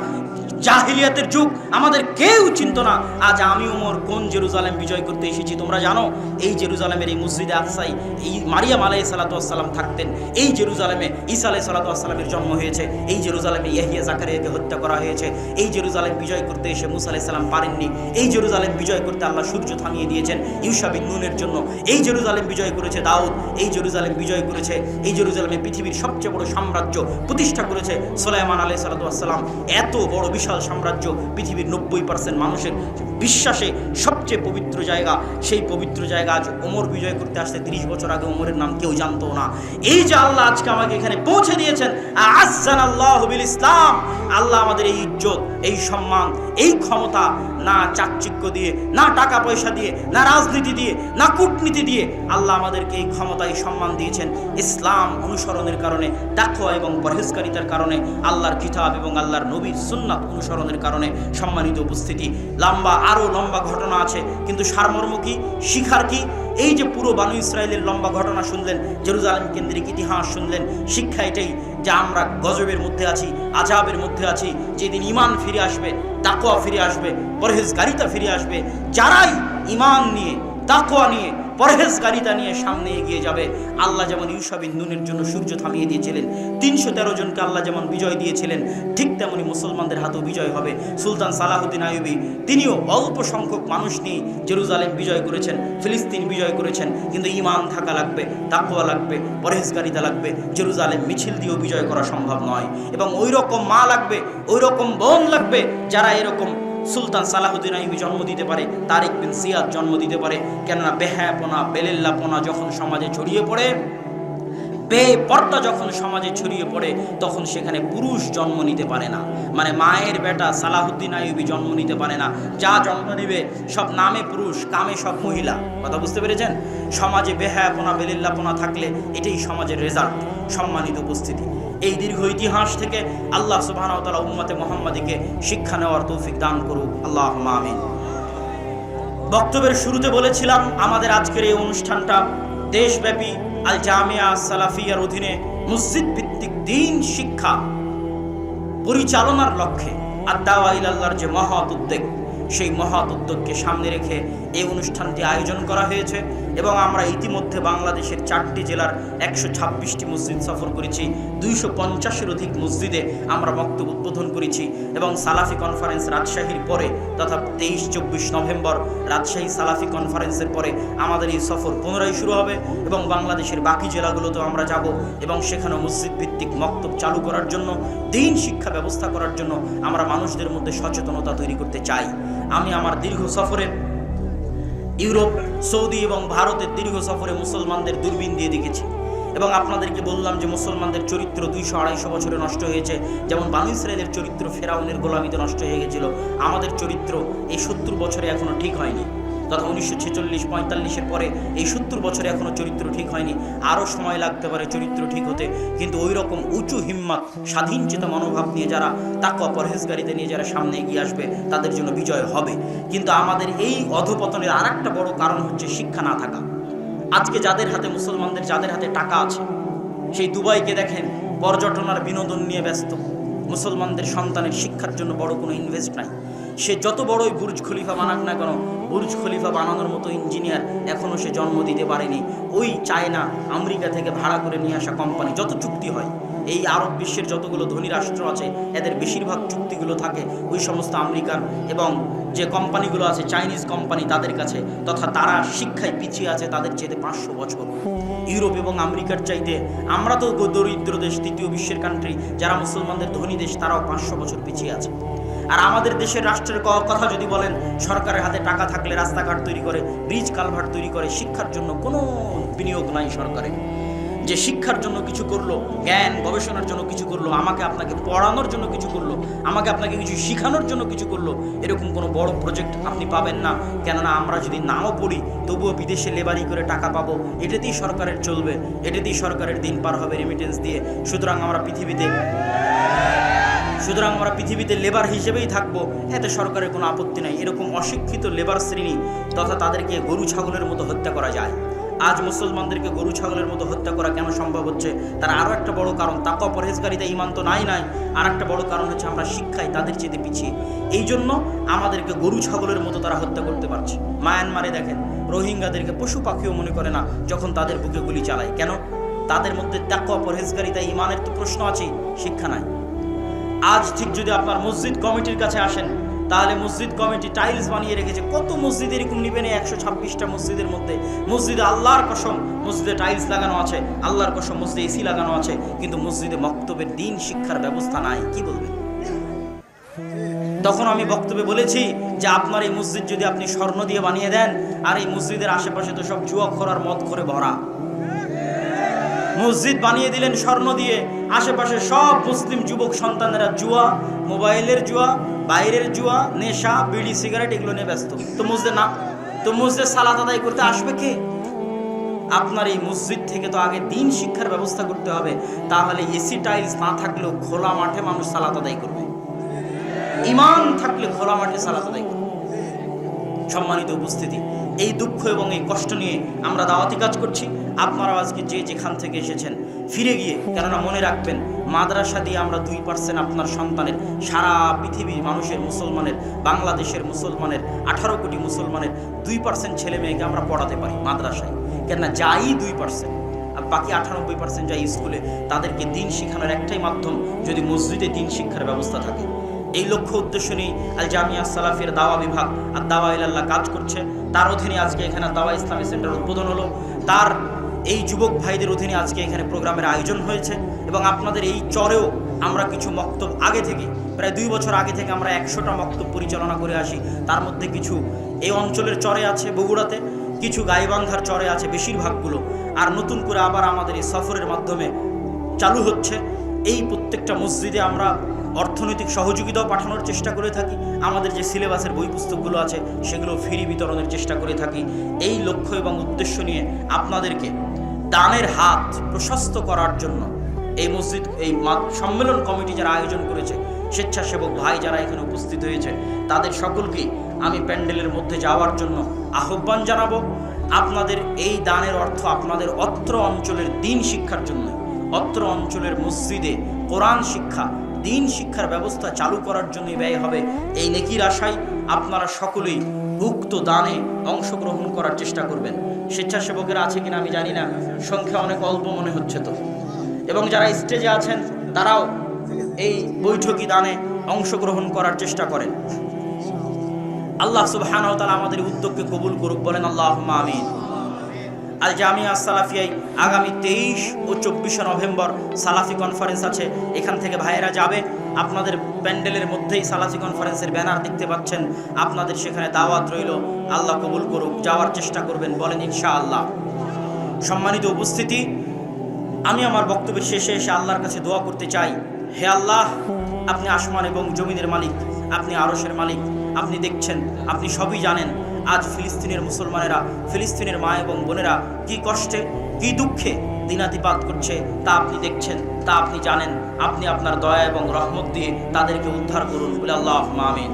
জাহিলিয়াতের যুগ, আমাদের কেউ চিনত না। আজ আমি ওমর কোন জেরুজালেম বিজয় করতে এসেছি তোমরা জানো? এই জেরুজালেমের এই মসজিদে আকসাই এই মারিয়াম আলাইহিস সালাতু ওয়াস সালাম থাকতেন, এই জেরুজালেমে ঈসা আলাইহিস সালাতু ওয়াস সালামের জন্ম হয়েছে, এই জেরুজালেমে ইয়াহিয়া জাকারিয়াকে হত্যা করা হয়েছে, এই জেরুজালেম বিজয় করতে এসে মুসা আলাইহিস সালাম পারেননি, এই জেরুজালেম বিজয় করতে আল্লাহ সূর্য থামিয়ে দিয়েছেন ইউশা বিন নূনের জন্য, এই জেরুজালেম বিজয় করেছে দাউদ, এই জেরুজালেম বিজয় করেছে, এই জেরুজালেমে পৃথিবীর সবচেয়ে বড় সাম্রাজ্য প্রতিষ্ঠা করেছে সুলাইমান আলাইহিস সালাতু ওয়াস সালাম। এত বড় বিশাল সাম্রাজ্য, পৃথিবীর 90% মানুষের বিশ্বাসে সবচেয়ে পবিত্র জায়গা, সেই পবিত্র জায়গা আজ ওমর বিজয় করতে আসতে 30 বছর আগে ওমরের নাম কেউ জানতো না। এই যে আল্লাহ আজকে আমাকে এখানে পৌঁছে দিয়েছেন, আ'আজ্জানাল্লাহু বিল ইসলাম, আল্লাহ আমাদের এই ইজ্জত, এই সম্মান, এই ক্ষমতা না চাকচিক্য দিয়ে, না টাকা পয়সা দিয়ে, না রাজনীতি দিয়ে, না কূটনীতি দিয়ে, আল্লাহ আমাদেরকে এই ক্ষমতা, এই সম্মান দিয়েছেন ইসলাম অনুসরণের কারণে, তাকওয়া এবং পরহেজগারিতার কারণে, আল্লাহর কিতাব এবং আল্লাহর নবীর সুন্নাত অনুসরণের কারণে। সম্মানিত উপস্থিতি, আরো লম্বা ঘটনা আছে, কিন্তু সারমর্ম কি, শিখার কি? এই যে পুরো বানু ইসরায়েলের লম্বা ঘটনা শুনলেন, জেরুজালেম কেন্দ্রিক ইতিহাস শুনলেন, শিক্ষা এটাই যে আমরা গজবের মধ্যে আছি, আযাবের মধ্যে আছি। যেদিন ঈমান ফিরে আসবে, তাকওয়া ফিরে আসবে, পরহেজগারিতা ফিরে আসবে, যারাই ঈমান নিয়ে, তাকওয়া নিয়ে, পরহেজগারিতা নিয়ে সামনে এগিয়ে যাবে, আল্লাহ যেমন ইউশা বিন নূনের জন্য সূর্য থামিয়ে দিয়েছিলেন, 313 জনকে আল্লাহ যেমন বিজয় দিয়েছিলেন, ঠিক তেমনি মুসলমানদের হাতেও বিজয় হবে। সুলতান সালাহুদ্দিন আইয়ুবী তিনিও অল্প সংখ্যক মানুষ নিয়ে জেরুজালেম বিজয় করেছেন, ফিলিস্তিন বিজয় করেছেন, কিন্তু ঈমান থাকা লাগবে, তাকওয়া লাগবে, পরহেজগারিতা লাগবে। জেরুজালেম মিছিল দিয়েও বিজয় করা সম্ভব নয়, এবং ওই রকম মা লাগবে, ওই রকম বোন লাগবে যারা এরকম সুলতান সালাহুদ্দিন আইয়ুবী জন্ম দিতে পারে, তারিক বিন জিয়াদ জন্ম দিতে পারে। কেননা বেহায়াপনা, বেলেল্লাপনা যখন সমাজে ছড়িয়ে পড়ে, বেপর্দা যখন সমাজে ছড়িয়ে পড়ে, তখন সেখানে পুরুষ জন্ম নিতে পারে না। মানে মায়ের বেটা সালাহুদ্দিন আইয়ুবী জন্ম নিতে পারে না, যা জন্ম নেবে সব নামে পুরুষ, কামে সব মহিলা। কথা বুঝতে পেরেছেন? সমাজে বেহায়াপনা, বেলেল্লাপনা থাকলে এটাই সমাজের রেজাল্ট। সম্মানিত উপস্থিতি, এই দীর্ঘ ইতিহাস থেকে আল্লাহ সুবহানাহু ওয়া তাআলা উম্মতে মুহাম্মাদীকে শিক্ষা নেওয়ার তৌফিক দান করুক, আল্লাহুম্মা আমিন। বক্তব্যের শুরুতে বলেছিলাম আমাদের আজকের এই অনুষ্ঠানটা দেশব্যাপী আল জামিয়া সালাফিয়ার অধীনে মসজিদ ভিত্তিক দ্বীন শিক্ষা পরিচালনার লক্ষ্যে আদ-দাওয়া ইলাল্লাহর যে মহৎ উদ্যোগ, সেই মহৎ উদ্যোগকে সামনে রেখে এই অনুষ্ঠানটি আয়োজন করা হয়েছে। এবং আমরা ইতিমধ্যে বাংলাদেশের 4টি জেলার 126টি মসজিদ সফর করেছি, 250-এর অধিক মসজিদে আমরা বক্তব্য উদ্বোধন করেছি। এবং সালাফি কনফারেন্স রাজশাহীর পরে, তথা 23-24 নভেম্বর রাজশাহী সালাফি কনফারেন্সের পরে আমাদের এই সফর পুনরায় শুরু হবে, এবং বাংলাদেশের বাকি জেলাগুলোতেও আমরা যাব, এবং সেখানে মসজিদ ভিত্তিক মক্তব চালু করার জন্য, দ্বীন শিক্ষা ব্যবস্থা করার জন্য আমরা মানুষদের মধ্যে সচেতনতা তৈরি করতে চাই। আমি আমার দীর্ঘ সফরে ইউরোপ, সৌদি এবং ভারতের দীর্ঘ সফরে মুসলমানদের দূরবীন দিয়ে দেখেছি, এবং আপনাদেরকে বললাম যে মুসলমানদের চরিত্র 200-250 বছরে নষ্ট হয়েছে। যেমন বানু ইসরায়েলের চরিত্র ফেরাউনের গোলামিতে নষ্ট হয়ে গেছিল, আমাদের চরিত্র এই 70 বছরে এখনো ঠিক হয়নি। তথা 1946-45 পরে এই 70 বছরে এখনও চরিত্র ঠিক হয়নি, আরও সময় লাগতে পারে চরিত্র ঠিক হতে। কিন্তু ওই রকম উঁচু হিম্মত, স্বাধীন চেতা মনোভাব নিয়ে যারা, তাকওয়া পরহেজগারিতা নিয়ে যারা সামনে এগিয়ে আসবে, তাদের জন্য বিজয় হবে। কিন্তু আমাদের এই অধপতনের আর একটা বড় কারণ হচ্ছে শিক্ষা না থাকা। আজকে যাদের হাতে, মুসলমানদের যাদের হাতে টাকা আছে, সেই দুবাইকে দেখেন পর্যটন আর বিনোদন নিয়ে ব্যস্ত। মুসলমানদের সন্তানের শিক্ষার জন্য বড় কোনো ইনভেস্ট নাই। সে যত বড়ই বুর্জ খলিফা বানাক না কেন, বুর্জ খলিফা বানানোর মতো ইঞ্জিনিয়ার এখনও সে জন্ম দিতে পারেনি। ওই চায়না, আমেরিকা থেকে ভাড়া করে নিয়ে আসা কোম্পানি, যত চুক্তি হয়, এই আরব বিশ্বের যতগুলো ধনী রাষ্ট্র আছে, এদের বেশিরভাগ চুক্তিগুলো থাকে ওই সমস্ত আমেরিকান এবং যে কোম্পানিগুলো আছে, চাইনিজ কোম্পানি, তাদের কাছে। তথা তারা শিক্ষায় পিছিয়ে আছে তাদের চাইতে 500 বছর। ইউরোপ এবং আমেরিকার চাইতে আমরা তো দরিদ্র দেশ, তৃতীয় বিশ্বের কান্ট্রি, যারা মুসলমানদের ধনী দেশ, তারাও 500 বছর পিছিয়ে আছে। আর আমাদের দেশের রাষ্ট্রের কথা যদি বলেন, সরকারের হাতে টাকা থাকলে রাস্তাঘাট তৈরি করে, ব্রিজ কালভার্ট তৈরি করে, শিক্ষার জন্য কোনো বিনিয়োগ নাই সরকারের। যে শিক্ষার জন্য কিছু করলো, জ্ঞান গবেষণার জন্য কিছু করলো, আমাকে আপনাকে পড়ানোর জন্য কিছু করলো, আমাকে আপনাকে কিছু শেখানোর জন্য কিছু করলো, এরকম কোনো বড় প্রজেক্ট আপনি পাবেন না। কেননা আমরা যদি নাও পড়ি তবুও বিদেশে লেবারি করে টাকা পাবো, এটাতেই সরকারের চলবে, এটাতেই সরকারের দিন পার হবে রেমিটেন্স দিয়ে। সুতরাং আমরা পৃথিবীতে লেবার হিসেবেই থাকবো, এতে সরকারের কোনো আপত্তি নাই। এরকম অশিক্ষিত লেবার শ্রেণী তথা তাদেরকে গরু ছাগলের মতো হত্যা করা যায়। আজ মুসলমানদেরকে গরু ছাগলের মতো হত্যা করা কেন সম্ভব হচ্ছে? তার আরও একটা বড় কারণ, তাকওয়া পরহেজগারিতা, ঈমান তো নাই। আর একটা বড় কারণ হচ্ছে আমরা শিক্ষায় তাদের চেয়ে পিছিয়ে। এই জন্য আমাদেরকে গরু ছাগলের মতো তারা হত্যা করতে পারছে। মায়ানমারে দেখেন, রোহিঙ্গাদেরকে পশু পাখিও মনে করে না যখন তাদের বুকে গুলি চালায়। কেন? তাদের মধ্যে তাকওয়া পরহেজগারিতা, ঈমানের তো প্রশ্ন আছেই, শিক্ষা নাই। আজ ঠিক যদি আপনার মসজিদ কমিটির কাছে আসেন, তাহলে মসজিদ কমিটি টাইলস বানিয়ে রেখেছে। কত মসজিদ এরকম নিবেন? 126টা মসজিদের মধ্যে, মসজিদে আল্লাহর কসম মসজিদে টাইলস লাগানো আছে, আল্লাহর কসম মসজিদে এসি লাগানো আছে, কিন্তু মসজিদে মক্তবের দিন শিক্ষার ব্যবস্থা নাই। কি বলবেন? তখন আমি বক্তব্যে বলেছি যে আপনার এই মসজিদ যদি আপনি স্বর্ণ দিয়ে বানিয়ে দেন, আর এই মসজিদের আশেপাশে তো সব জুয়াখোর আর মদ করে ভরা, মসজিদ বানিয়ে দিলেন স্বর্ণ দিয়ে, আশেপাশে সব মুসলিম যুবক সন্তানেরা জুয়া, মোবাইলের জুয়া, বাইরের জুয়া, নেশা, বিড়ি, সিগারেট এগুলো নিয়ে ব্যস্ত। তো মসজিদে সালাত আদায় করতে আসবে কে? আপনার এই মসজিদ থেকে তো আগে দিন শিক্ষার ব্যবস্থা করতে হবে। তাহলে এসি টাইলস না থাকলেও খোলা মাঠে মানুষ সালাত আদায় করবে, ঈমান থাকলে খোলা মাঠে সালাত আদায় করবে। সম্মানিত উপস্থিতি, এই দুঃখ এবং এই কষ্ট নিয়ে আমরা দাওয়াতি কাজ করছি। আপনারা আজকে যে যেখান থেকে এসেছেন ফিরে গিয়ে, কেননা মনে রাখবেন, মাদ্রাসা দিয়ে আমরা 2% আপনার সন্তানের, সারা পৃথিবীর মানুষের, মুসলমানের, বাংলাদেশের মুসলমানের, 18 কোটি মুসলমানের 2% ছেলে মেয়েকে আমরা পড়াতে পারি মাদ্রাসায়। কেননা যাই 2%, আর বাকি 98% যায় স্কুলে। তাদেরকে দিন শেখানোর একটাই মাধ্যম, যদি মসজিদে দিন শিক্ষার ব্যবস্থা থাকে। এই লক্ষ্য উদ্দেশ্য নিয়ে আল জামিয়া সালাফির দাওয়া বিভাগ আর দাওয়া ইলাল্লাহ কাজ করছে। তার অধীনে আজকে এখানে দাওয়া ইসলামী সেন্টার উদ্বোধন হলো। তার এই যুবক ভাইদের অধীনে আজকে এখানে প্রোগ্রামের আয়োজন হয়েছে। এবং আপনাদের এই চরেও আমরা কিছু মক্তব আগে থেকে, প্রায় 2 বছর আগে থেকে আমরা 100টা মক্তব পরিচালনা করে আসি। তার মধ্যে কিছু এই অঞ্চলের চরে আছে, বগুড়াতে, কিছু গাইবান্ধার চরে আছে বেশিরভাগগুলো। আর নতুন করে আবার আমাদের এই সফরের মাধ্যমে চালু হচ্ছে। এই প্রত্যেকটা মসজিদে আমরা অর্থনৈতিক সহযোগিতাও পাঠানোর চেষ্টা করে থাকি। আমাদের যে সিলেবাসের বই পুস্তকগুলো আছে সেগুলো ফ্রি বিতরণের চেষ্টা করে থাকি। এই লক্ষ্য এবং উদ্দেশ্য নিয়ে আপনাদেরকে দানের হাত প্রশস্ত করার জন্য এই মসজিদ, এই সম্মেলন কমিটি যারা আয়োজন করেছে, স্বেচ্ছাসেবক ভাই যারা এখানে উপস্থিত হয়েছে, তাদের সকলকেই আমি প্যান্ডেলের মধ্যে যাওয়ার জন্য আহ্বান জানাবো। আপনাদের এই দানের অর্থ আপনাদের অত্র অঞ্চলের দিন শিক্ষার জন্য, অত্র অঞ্চলের মসজিদে কোরআন শিক্ষা, দিন শিক্ষার ব্যবস্থা চালু করার জন্য ব্যয় হবে। এই নেকির আশায় আপনারা সকলেই উক্ত দানে অংশগ্রহণ করার চেষ্টা করবেন। স্বেচ্ছাসেবকেরা আছে কিনা আমি জানি না, সংখ্যা অনেক অল্প মনে হচ্ছে তো। এবং যারা স্টেজে আছেন তারাও এই বৈঠকি দানে অংশগ্রহণ করার চেষ্টা করেন। আল্লাহ সুবহানাহু ওয়া তাআলা আমাদের উদ্যোগকে কবুল করুক, বলেন আল্লাহুম্মা আমিন। আল জামিয়া সালাফিয়ায় আগামী 23 ও 24 নভেম্বর সালাফি কনফারেন্স আছে। এখান থেকে ভাইয়েরা যাবে। আপনাদের প্যান্ডেলের মধ্যেই সালাফি কনফারেন্সের ব্যানার দেখতে পাচ্ছেন। আপনাদের সেখানে দাওয়াত রইল, আল্লাহ কবুল করুক, যাওয়ার চেষ্টা করবেন, বলেন ইনশাআল্লাহ। সম্মানিত উপস্থিতি, আমি আমার বক্তব্যের শেষে এসে আল্লাহর কাছে দোয়া করতে চাই। হে আল্লাহ, আপনি আসমান এবং জমিনের মালিক, আপনি আরশের মালিক, আপনি দেখছেন, আপনি সবই জানেন। আজ ফিলিস্তিনের মুসলমানেরা, ফিলিস্তিনের মা এবং বোনেরা কি কষ্টে, কি দুঃখে দিনাতিপাত করছে তা আপনি দেখছেন, তা আপনি জানেন। আপনি আপনার দয়া এবং রহমত দিয়ে তাদেরকে উদ্ধার করুন বলে আল্লাহুম্মা আমিন।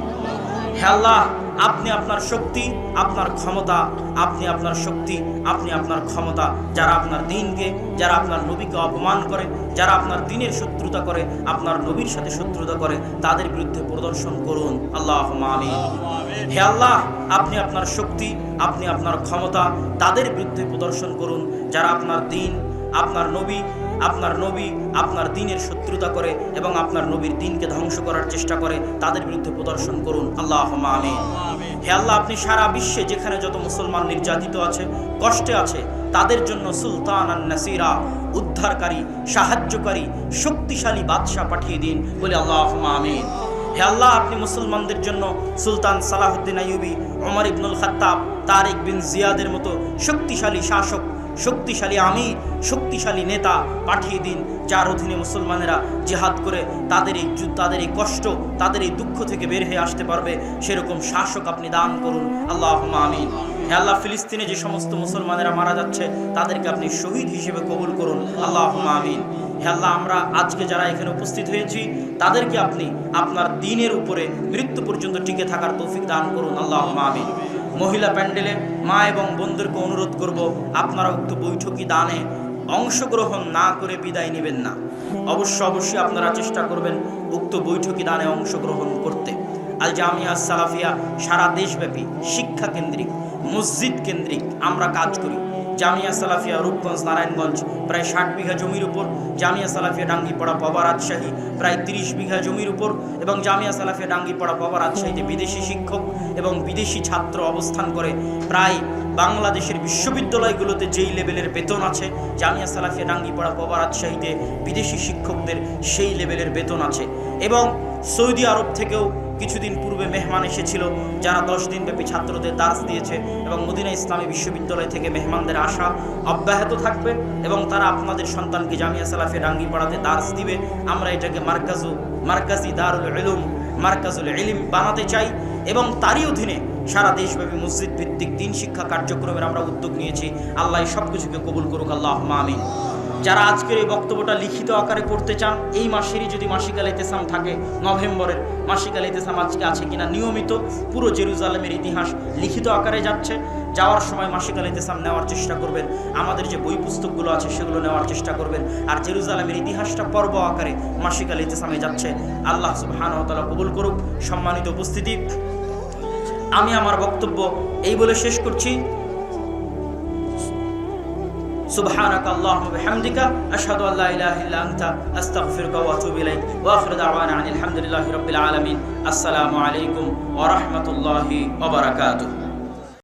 হে আল্লাহ, আপনি আপনার শক্তি, আপনার ক্ষমতা, আপনি আপনার শক্তি, আপনি আপনার ক্ষমতা, যারা আপনার দ্বীনকে, যারা আপনার নবীকে অপমান করে, যারা আপনার দ্বীনের শত্রুতা করে, আপনার নবীর সাথে শত্রুতা করে, তাদের বিরুদ্ধে প্রদর্শন করুন আল্লাহুম্মা আমিন। হে আল্লাহ, আপনি আপনার শক্তি, আপনি আপনার ক্ষমতা তাদের বিরুদ্ধে প্রদর্শন করুন যারা আপনার দ্বীন, আপনার নবী, আপনার দ্বীনের শত্রুতা করে এবং আপনার নবীর দ্বীনকে ধ্বংস করার চেষ্টা করে, তাদের বিরুদ্ধে প্রদর্শন করুন আল্লাহুম্মা আমিন। হে আল্লাহ, আপনি সারা বিশ্বে যেখানে যত মুসলমান নির্যাতিত আছে, কষ্টে আছে, তাদের জন্য সুলতানান নাসিরা, উদ্ধারকারী, সাহায্যকারী, শক্তিশালী বাদশা পাঠিয়ে দিন বলে আল্লাহুম্মা আমিন। হে আল্লাহ, আপনি মুসলমানদের জন্য সুলতান সালাহুদ্দিন আইয়ুবী, ওমর ইবনুল খাত্তাব, তারিক বিন জিয়াদের মতো শক্তিশালী শাসক, শক্তিশালী আমির, শক্তিশালী নেতা পাঠিয়ে দিন, যার অধীনে মুসলমানেরা জিহাদ করে তাদের এই কষ্ট, তাদের এই দুঃখ থেকে বের হয়ে আসতে পারবে, সেরকম শাসক আপনি দান করুন আল্লাহুম্মা আমিন। হে আল্লাহ, ফিলিস্তিনে যে সমস্ত মুসলমানেরা মারা যাচ্ছে তাদেরকে আপনি শহীদ হিসেবে কবুল করুন আল্লাহুম্মা আমিন। হে আল্লাহ, আমরা আজকে যারা এখানে উপস্থিত হয়েছি তাদেরকে আপনি আপনার দ্বীনের উপরে মৃত্যু পর্যন্ত টিকে থাকার তৌফিক দান করুন আল্লাহুম্মা আমিন। মহিলা প্যান্ডেলে মা এবং বোনদেরকে অনুরোধ করব, আপনারা উক্ত বৈঠকি দানে অংশগ্রহণ না করে বিদায় নেবেন না। অবশ্যই আপনারা চেষ্টা করবেন উক্ত বৈঠকি দানে অংশগ্রহণ করতে। আল জামিয়া সালাফিয়া সারা দেশব্যাপী শিক্ষা কেন্দ্রিক, মসজিদ কেন্দ্রিক আমরা কাজ করি। জামিয়া সালাফিয়া রূপগঞ্জ, নারায়ণগঞ্জ প্রায় 60 বিঘা জমির উপর, জামিয়া সালাফিয়া ডাঙ্গিপাড়া পাবা রাজশাহী প্রায় 30 বিঘা জমির উপর, এবং জামিয়া সালাফিয়া ডাঙ্গিপাড়া পাবা রাজশাহীতে বিদেশি শিক্ষক এবং বিদেশি ছাত্র অবস্থান করে। প্রায় বাংলাদেশের বিশ্ববিদ্যালয়গুলোতে যেই লেভেলের বেতন আছে, জামিয়া সালাফিয়া ডাঙ্গিপাড়া পাবা রাজশাহীতে বিদেশি শিক্ষকদের সেই লেভেলের বেতন আছে। এবং সৌদি আরব থেকেও কিছুদিন পূর্বে মেহমান এসেছিল, যারা 10 দিনব্যাপী ছাত্রদের দার্স দিয়েছে, এবং মদিনা ইসলামী বিশ্ববিদ্যালয় থেকে মেহমানদের আসা অব্যাহত থাকবে এবং তারা আপনাদের সন্তানকে জামিয়া সালাফিয়া ডাঙ্গিপাড়াতে দার্স দিবে। আমরা এটাকে মার্কাজি দারুল উলুম, মার্কাজুল ইলম বানাতে চাই এবং তারই অধীনে সারা দেশব্যাপী মসজিদ ভিত্তিক দ্বীন শিক্ষা কার্যক্রমের আমরা উদ্যোগ নিয়েছি। আল্লাহ সব কিছুকে কবুল করুক আল্লাহুম্মা আমিন। যারা আজকের এই বক্তব্যটা লিখিত আকারে পড়তে চান, এই মাসেরই যদি মাসিক আল ইতিসাম থাকে, নভেম্বরের মাসিক আল ইতিসাম আজকে আছে কিনা, নিয়মিত পুরো জেরুজালেমের ইতিহাস লিখিত আকারে যাচ্ছে। যাওয়ার সময় মাসিক আল ইতিসাম নেওয়ার চেষ্টা করবেন, আমাদের যে বই পুস্তকগুলো আছে সেগুলো নেওয়ার চেষ্টা করবেন। আর জেরুজালেমের ইতিহাসটা পর্ব আকারে মাসিক আল ইতিসামে যাচ্ছে। আল্লাহ সুবহানাহু ওয়া তাআলা কবুল করুক। সম্মানিত উপস্থিতি, আমি আমার বক্তব্য এই বলে শেষ করছি। سبحانك اللهم وبحمدك أشهد أن لا إله إلا أنت أستغفرك وأتوب إليك وآخر دعوانا عن الحمد لله رب العالمين. السلام عليكم ورحمة الله وبركاته.